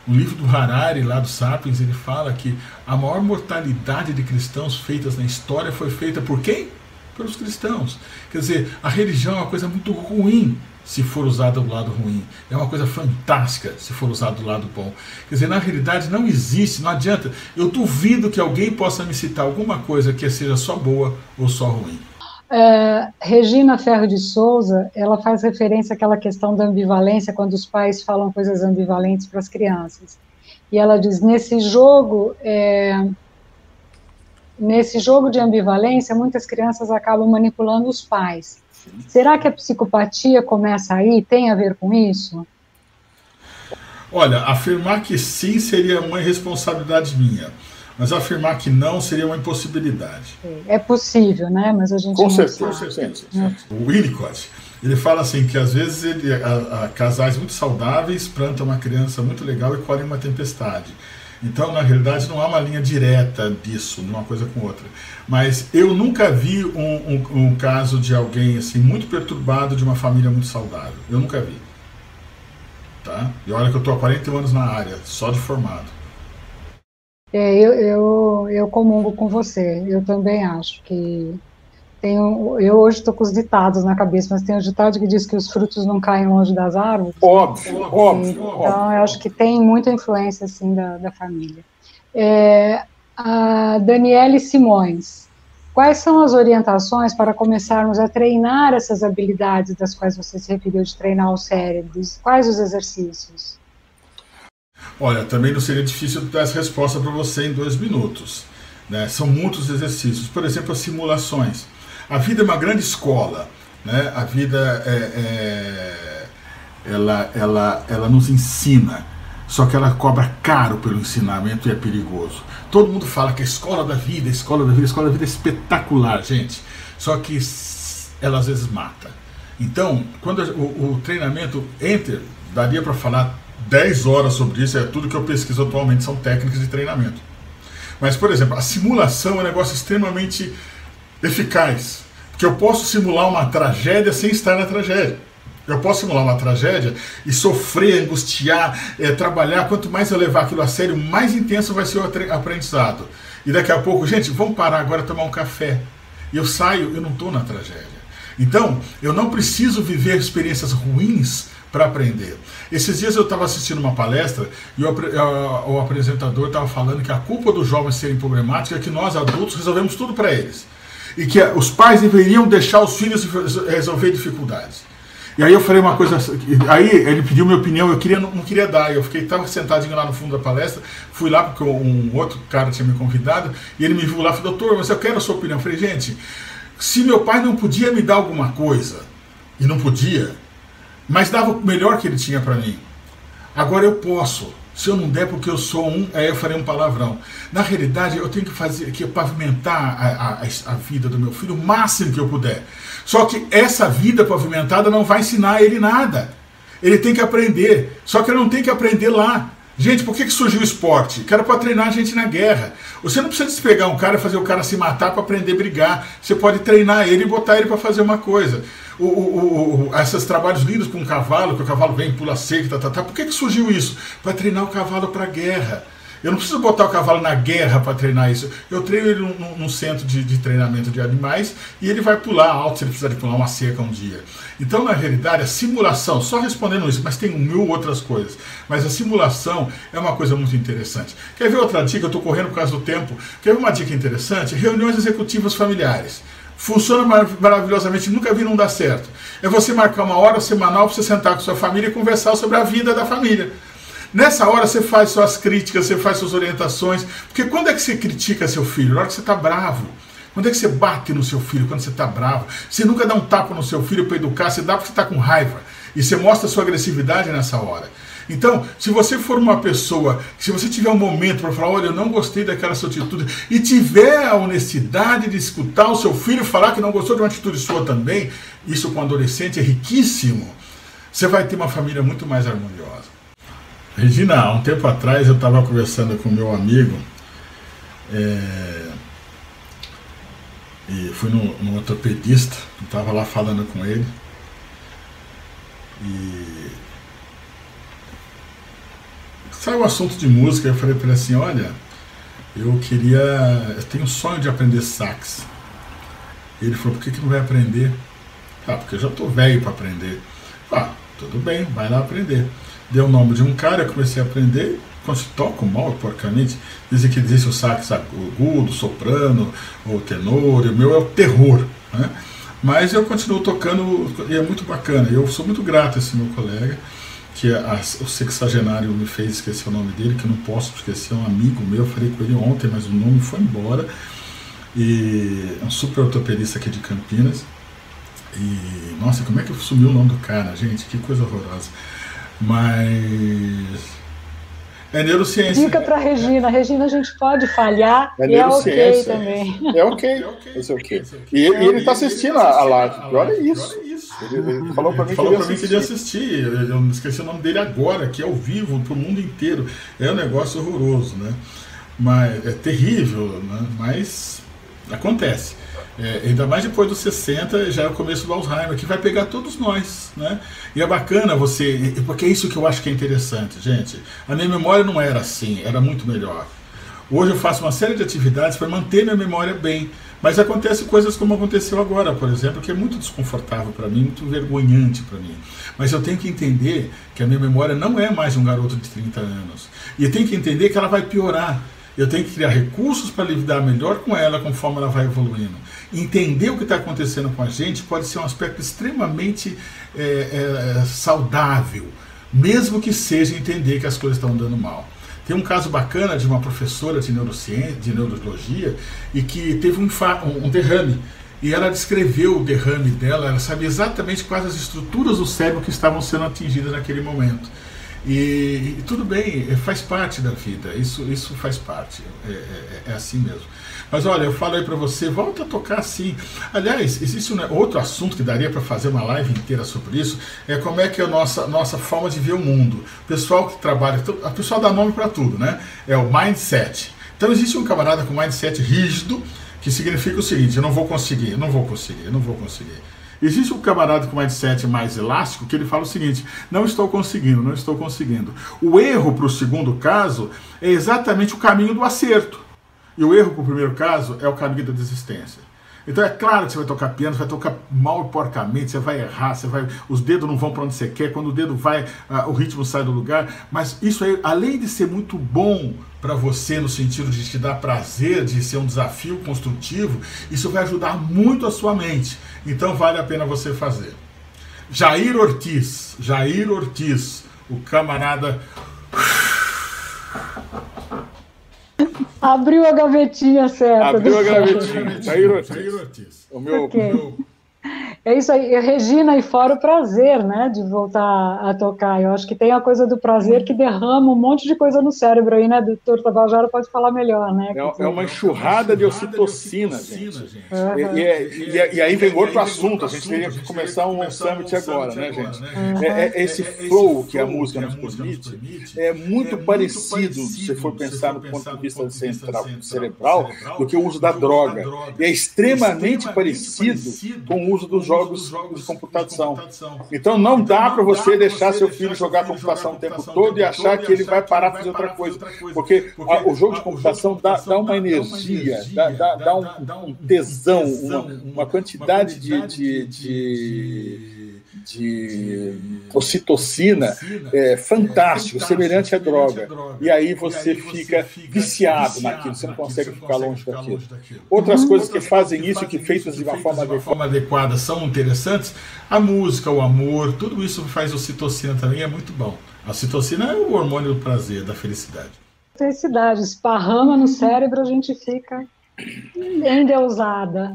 Speaker 3: O livro do Harari, lá do Sapiens, ele fala que a maior mortalidade de cristãos feitas na história foi feita por quem? Pelos cristãos. Quer dizer, a religião é uma coisa muito ruim se for usada do lado ruim. É uma coisa fantástica se for usada do lado bom. Quer dizer, na realidade não existe, não adianta. Eu duvido que alguém possa me citar alguma coisa que seja só boa ou só ruim.
Speaker 1: Regina Ferro de Souza, ela faz referência àquela questão da ambivalência, quando os pais falam coisas ambivalentes para as crianças. E ela diz, nesse jogo de ambivalência, muitas crianças acabam manipulando os pais. Será que a psicopatia começa aí? Tem a ver com isso?
Speaker 3: Olha, afirmar que sim seria uma irresponsabilidade minha, mas afirmar que não seria uma impossibilidade.
Speaker 1: É possível, né? Mas a gente
Speaker 2: com
Speaker 1: não
Speaker 2: certeza.
Speaker 1: sabe.
Speaker 3: O Winnicott, ele fala assim que às vezes casais muito saudáveis plantam uma criança muito legal e colhem uma tempestade. Então, na realidade, não há uma linha direta disso, de uma coisa com outra. Mas eu nunca vi um caso de alguém assim muito perturbado de uma família muito saudável. Eu nunca vi. Tá? E olha que eu estou há 41 anos na área, só de formado.
Speaker 1: Eu comungo com você. Eu também acho que eu hoje estou com os ditados na cabeça, mas tem um ditado que diz que os frutos não caem longe das árvores.
Speaker 2: Óbvio.
Speaker 1: Então, eu acho que tem muita influência, assim, da família. A Daniele Simões, quais são as orientações para começarmos a treinar essas habilidades das quais você se referiu, de treinar o cérebro? Quais os exercícios?
Speaker 3: Olha, também não seria difícil dar essa resposta para você em 2 minutos. Né? São muitos exercícios. Por exemplo, as simulações. A vida é uma grande escola, né? A vida ela nos ensina, só que ela cobra caro pelo ensinamento e é perigoso. Todo mundo fala que a escola da vida é espetacular, gente. Só que ela às vezes mata. Então, quando o treinamento daria para falar 10 horas sobre isso, é tudo que eu pesquiso atualmente, são técnicas de treinamento. Mas, por exemplo, a simulação é um negócio extremamente eficaz, porque eu posso simular uma tragédia sem estar na tragédia. Eu posso simular uma tragédia e sofrer, angustiar, trabalhar. Quanto mais eu levar aquilo a sério, mais intenso vai ser o aprendizado. E daqui a pouco, gente, vamos parar agora e tomar um café. E eu saio, eu não estou na tragédia. Então, eu não preciso viver experiências ruins para aprender. Esses dias eu estava assistindo uma palestra e o apresentador estava falando que a culpa dos jovens serem problemáticos é que nós adultos resolvemos tudo para eles. E que os pais deveriam deixar os filhos resolver dificuldades. E aí eu falei uma coisa, aí ele pediu minha opinião, eu não queria dar, eu estava sentadinho lá no fundo da palestra, fui lá porque um outro cara tinha me convidado, e ele me viu lá e falou, doutor, mas eu quero a sua opinião. Eu falei, gente, se meu pai não podia me dar alguma coisa, e não podia, mas dava o melhor que ele tinha para mim, agora eu posso. Se eu não der porque eu sou aí eu farei um palavrão. Na realidade, eu tenho que pavimentar a vida do meu filho o máximo que eu puder. Só que essa vida pavimentada não vai ensinar ele nada. Ele tem que aprender. Só que ele não tem que aprender lá. Gente, por que surgiu o esporte? Que era para treinar a gente na guerra. Você não precisa despegar um cara e fazer o cara se matar para aprender a brigar. Você pode treinar ele e botar ele para fazer uma coisa. Esses trabalhos lindos com o cavalo, que o cavalo vem, pula seca, por que surgiu isso? Para treinar o cavalo para a guerra. Eu não preciso botar o cavalo na guerra para treinar isso. Eu treino ele num centro de treinamento de animais e ele vai pular alto se ele precisar de pular uma cerca um dia. Então, na realidade, a simulação, só respondendo isso, mas tem outras coisas. Mas a simulação é uma coisa muito interessante. Quer ver outra dica? Eu estou correndo por causa do tempo. Quer ver uma dica interessante? Reuniões executivas familiares. Funciona maravilhosamente, nunca vi não dar certo. É você marcar uma hora semanal para você sentar com sua família e conversar sobre a vida da família. Nessa hora você faz suas críticas, você faz suas orientações, porque quando é que você critica seu filho? Na hora que você está bravo. Quando é que você bate no seu filho? Quando você está bravo. Você nunca dá um tapa no seu filho para educar, você dá porque você está com raiva. E você mostra a sua agressividade nessa hora. Então, se você for uma pessoa, se você tiver um momento para falar, olha, eu não gostei daquela sua atitude, e tiver a honestidade de escutar o seu filho falar que não gostou de uma atitude sua também, isso com adolescente é riquíssimo, você vai ter uma família muito mais harmoniosa. Regina, há um tempo atrás eu estava conversando com meu amigo, e fui no ortopedista, estava lá falando com ele, e saiu o assunto de música, eu falei para ele assim, olha, eu tenho um sonho de aprender sax. Ele falou, por que não vai aprender? Porque eu já estou velho para aprender. Tudo bem, vai lá aprender. Deu o nome de um cara, eu comecei a aprender, toco mal, porcamente. Dizem que existe o sax agudo, soprano, ou tenor, e o meu é o terror, né? Mas eu continuo tocando e é muito bacana. Eu sou muito grato a esse meu colega, que o sexagenário me fez esquecer o nome dele, que eu não posso esquecer, é um amigo meu, eu falei com ele ontem, mas o nome foi embora, e é um super ortopedista aqui de Campinas, E, nossa, como é que sumiu o nome do cara, gente? Que coisa horrorosa. Mas... é neurociência.
Speaker 1: Dica para Regina. Regina, a gente pode falhar
Speaker 2: É
Speaker 1: e é ok
Speaker 2: neurociência.
Speaker 1: também.
Speaker 2: É ok. Isso é ok. E ele está assistindo a live. Olha isso. Ele falou para mim que ele ia assistir.
Speaker 3: Eu não esqueci o nome dele agora, que é ao vivo, para o mundo inteiro. É um negócio horroroso, né? Mas é terrível, né? Mas acontece. Ainda mais depois dos 60, já é o começo do Alzheimer, que vai pegar todos nós, né? E é bacana você, porque é isso que eu acho que é interessante, gente. A minha memória não era assim, era muito melhor. Hoje eu faço uma série de atividades para manter minha memória bem, mas acontecem coisas como aconteceu agora, por exemplo, que é muito desconfortável para mim, muito vergonhante para mim. Mas eu tenho que entender que a minha memória não é mais um garoto de 30 anos. E eu tenho que entender que ela vai piorar. Eu tenho que criar recursos para lidar melhor com ela conforme ela vai evoluindo. Entender o que está acontecendo com a gente pode ser um aspecto extremamente saudável, mesmo que seja entender que as coisas estão dando mal. Tem um caso bacana de uma professora de neurociência, de neurologia, e que teve um derrame. E ela descreveu o derrame dela, ela sabia exatamente quais as estruturas do cérebro que estavam sendo atingidas naquele momento. E tudo bem, faz parte da vida, isso faz parte, é assim mesmo. Mas olha, eu falo aí para você, volta a tocar assim. Aliás, existe outro assunto que daria para fazer uma live inteira sobre isso, é como é que é a nossa forma de ver o mundo. O pessoal que trabalha, a pessoa dá nome para tudo, né? É o mindset. Então existe um camarada com mindset rígido, que significa o seguinte: eu não vou conseguir, eu não vou conseguir, eu não vou conseguir. Existe um camarada com mindset mais elástico que ele fala o seguinte: não estou conseguindo, não estou conseguindo. O erro para o segundo caso é exatamente o caminho do acerto. E o erro para o primeiro caso é o caminho da desistência. Então é claro que você vai tocar piano, você vai tocar mal e porcamente, você vai errar, os dedos não vão para onde você quer, quando o dedo vai, o ritmo sai do lugar. Mas isso aí, além de ser muito bom para você no sentido de te dar prazer, de ser um desafio construtivo, isso vai ajudar muito a sua mente. Então vale a pena você fazer. Jair Ortiz, o camarada...
Speaker 1: Abriu a gavetinha certa.
Speaker 2: Abriu a gavetinha. Jair Ortiz. O meu...
Speaker 1: É isso aí, Regina, e fora o prazer, né, de voltar a tocar. Eu acho que tem a coisa do prazer que derrama um monte de coisa no cérebro aí, né? Doutor Tabajara pode falar melhor, né?
Speaker 2: É uma enxurrada de ocitocina, gente. E aí vem outro assunto, a gente teria que começar um summit agora, né, gente? Esse flow que a música nos permite é muito parecido, se você for pensar no ponto de vista cerebral, do que o uso da droga. E é extremamente parecido com o uso dos jogos de computação. Então não dá para você deixar seu filho jogar computação o tempo todo e achar que ele vai parar para fazer outra coisa, porque o jogo de computação dá uma energia, dá um tesão, uma quantidade de ocitocina fantástico, semelhante à droga. E aí você fica viciado naquilo, você não consegue ficar longe daquilo. Outras coisas que fazem isso, que feitas de uma forma adequada,
Speaker 3: são interessantes. A música, o amor, tudo isso faz ocitocina também, é muito bom. A ocitocina é o hormônio do prazer, da felicidade.
Speaker 1: Felicidade, esparrama no cérebro, a gente fica endeusada.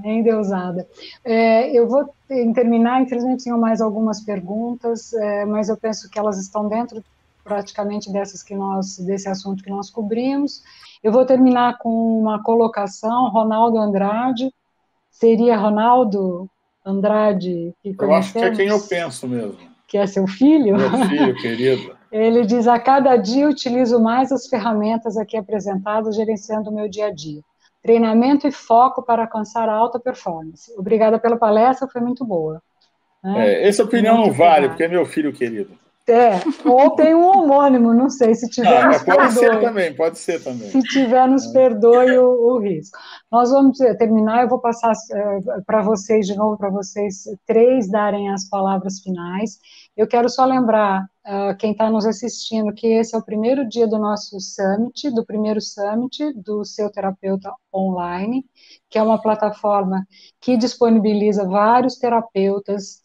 Speaker 1: Eu vou terminar, infelizmente tinham mais algumas perguntas, mas eu penso que elas estão dentro praticamente desse assunto que nós cobrimos. Eu vou terminar com uma colocação, Ronaldo Andrade, seria Ronaldo Andrade que conhecemos?
Speaker 2: Eu acho que é quem eu penso mesmo.
Speaker 1: Que é seu filho?
Speaker 2: Meu filho, querido.
Speaker 1: Ele diz: a cada dia utilizo mais as ferramentas aqui apresentadas, gerenciando o meu dia a dia. Treinamento e foco para alcançar a alta performance. Obrigada pela palestra, foi muito boa.
Speaker 2: Essa opinião não vale, porque é meu filho querido.
Speaker 1: Ou tem um homônimo, não sei, se tiver nos perdoe.
Speaker 2: Pode ser também.
Speaker 1: Se tiver, nos perdoe o risco. Nós vamos terminar, eu vou passar para vocês, de novo, para vocês três darem as palavras finais. Eu quero só lembrar quem está nos assistindo que esse é o primeiro dia do nosso summit, do primeiro summit do Seu Terapeuta Online, que é uma plataforma que disponibiliza vários terapeutas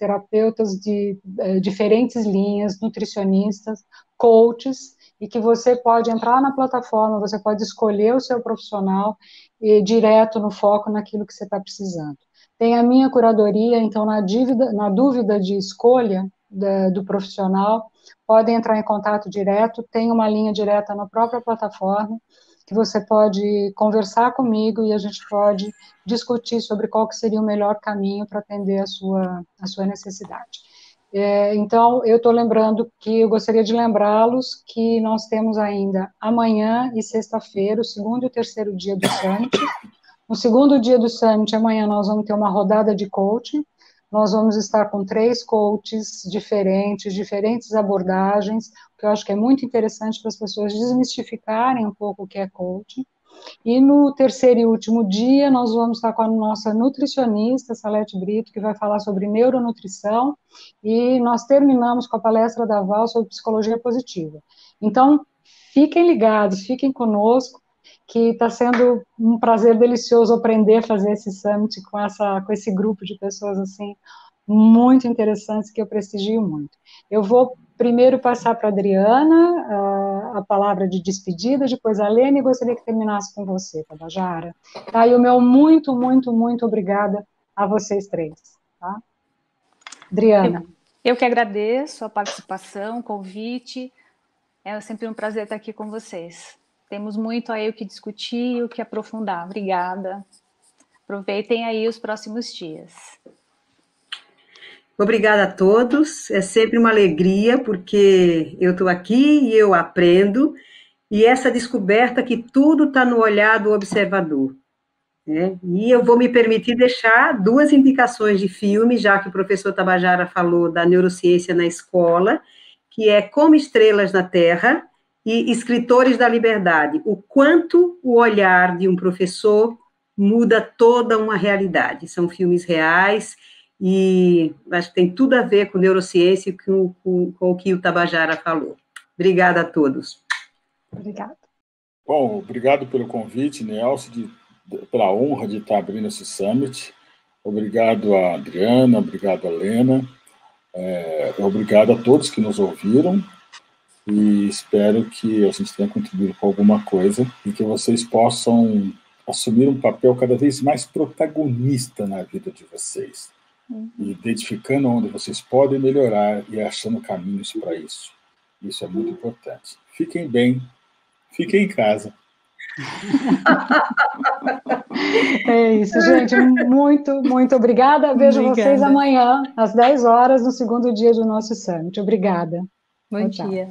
Speaker 1: de diferentes linhas, nutricionistas, coaches, e que você pode entrar na plataforma, você pode escolher o seu profissional e ir direto no foco naquilo que você está precisando. Tem a minha curadoria, então, na dúvida de escolha do profissional, podem entrar em contato direto, tem uma linha direta na própria plataforma, que você pode conversar comigo e a gente pode discutir sobre qual que seria o melhor caminho para atender a sua necessidade. Então, eu estou lembrando que eu gostaria de lembrá-los que nós temos ainda amanhã e sexta-feira, o segundo e o terceiro dia do Summit. No segundo dia do Summit, amanhã, nós vamos ter uma rodada de coaching. Nós vamos estar com 3 coaches diferentes abordagens, que eu acho que é muito interessante para as pessoas desmistificarem um pouco o que é coaching. E no terceiro e último dia, nós vamos estar com a nossa nutricionista, Salete Brito, que vai falar sobre neuronutrição, e nós terminamos com a palestra da Val sobre psicologia positiva. Então, fiquem ligados, fiquem conosco, que está sendo um prazer delicioso aprender a fazer esse summit com esse grupo de pessoas, assim, muito interessantes, que eu prestigio muito. Eu vou primeiro passar para a Adriana a palavra de despedida, depois a Lene, e gostaria que terminasse com você, Tabajara. Tá? E o meu muito, muito, muito obrigada a vocês 3. Tá? Adriana.
Speaker 4: Eu que agradeço a participação, o convite. É sempre um prazer estar aqui com vocês. Temos muito aí o que discutir e o que aprofundar. Obrigada. Aproveitem aí os próximos dias.
Speaker 5: Obrigada a todos. É sempre uma alegria, porque eu estou aqui e eu aprendo. E essa descoberta que tudo está no olhar do observador. Né? E eu vou me permitir deixar 2 indicações de filme, já que o professor Tabajara falou da neurociência na escola, que é Como Estrelas na Terra, e Escritores da Liberdade, o quanto o olhar de um professor muda toda uma realidade. São filmes reais e acho que tem tudo a ver com neurociência e com o que o Tabajara falou. Obrigada a todos.
Speaker 1: Obrigada.
Speaker 2: Bom, obrigado pelo convite, Nelson, pela honra de estar abrindo esse summit. Obrigado a Adriana, obrigado a Lena, obrigado a todos que nos ouviram. E espero que a gente tenha contribuído com alguma coisa e que vocês possam assumir um papel cada vez mais protagonista na vida de vocês, e identificando onde vocês podem melhorar e achando caminhos para isso. Isso é muito importante. Fiquem bem, fiquem em casa.
Speaker 1: É isso, gente. Muito, muito obrigada. Vejo vocês amanhã, às 10 horas, no segundo dia do nosso Summit. Obrigada.
Speaker 4: Bom dia.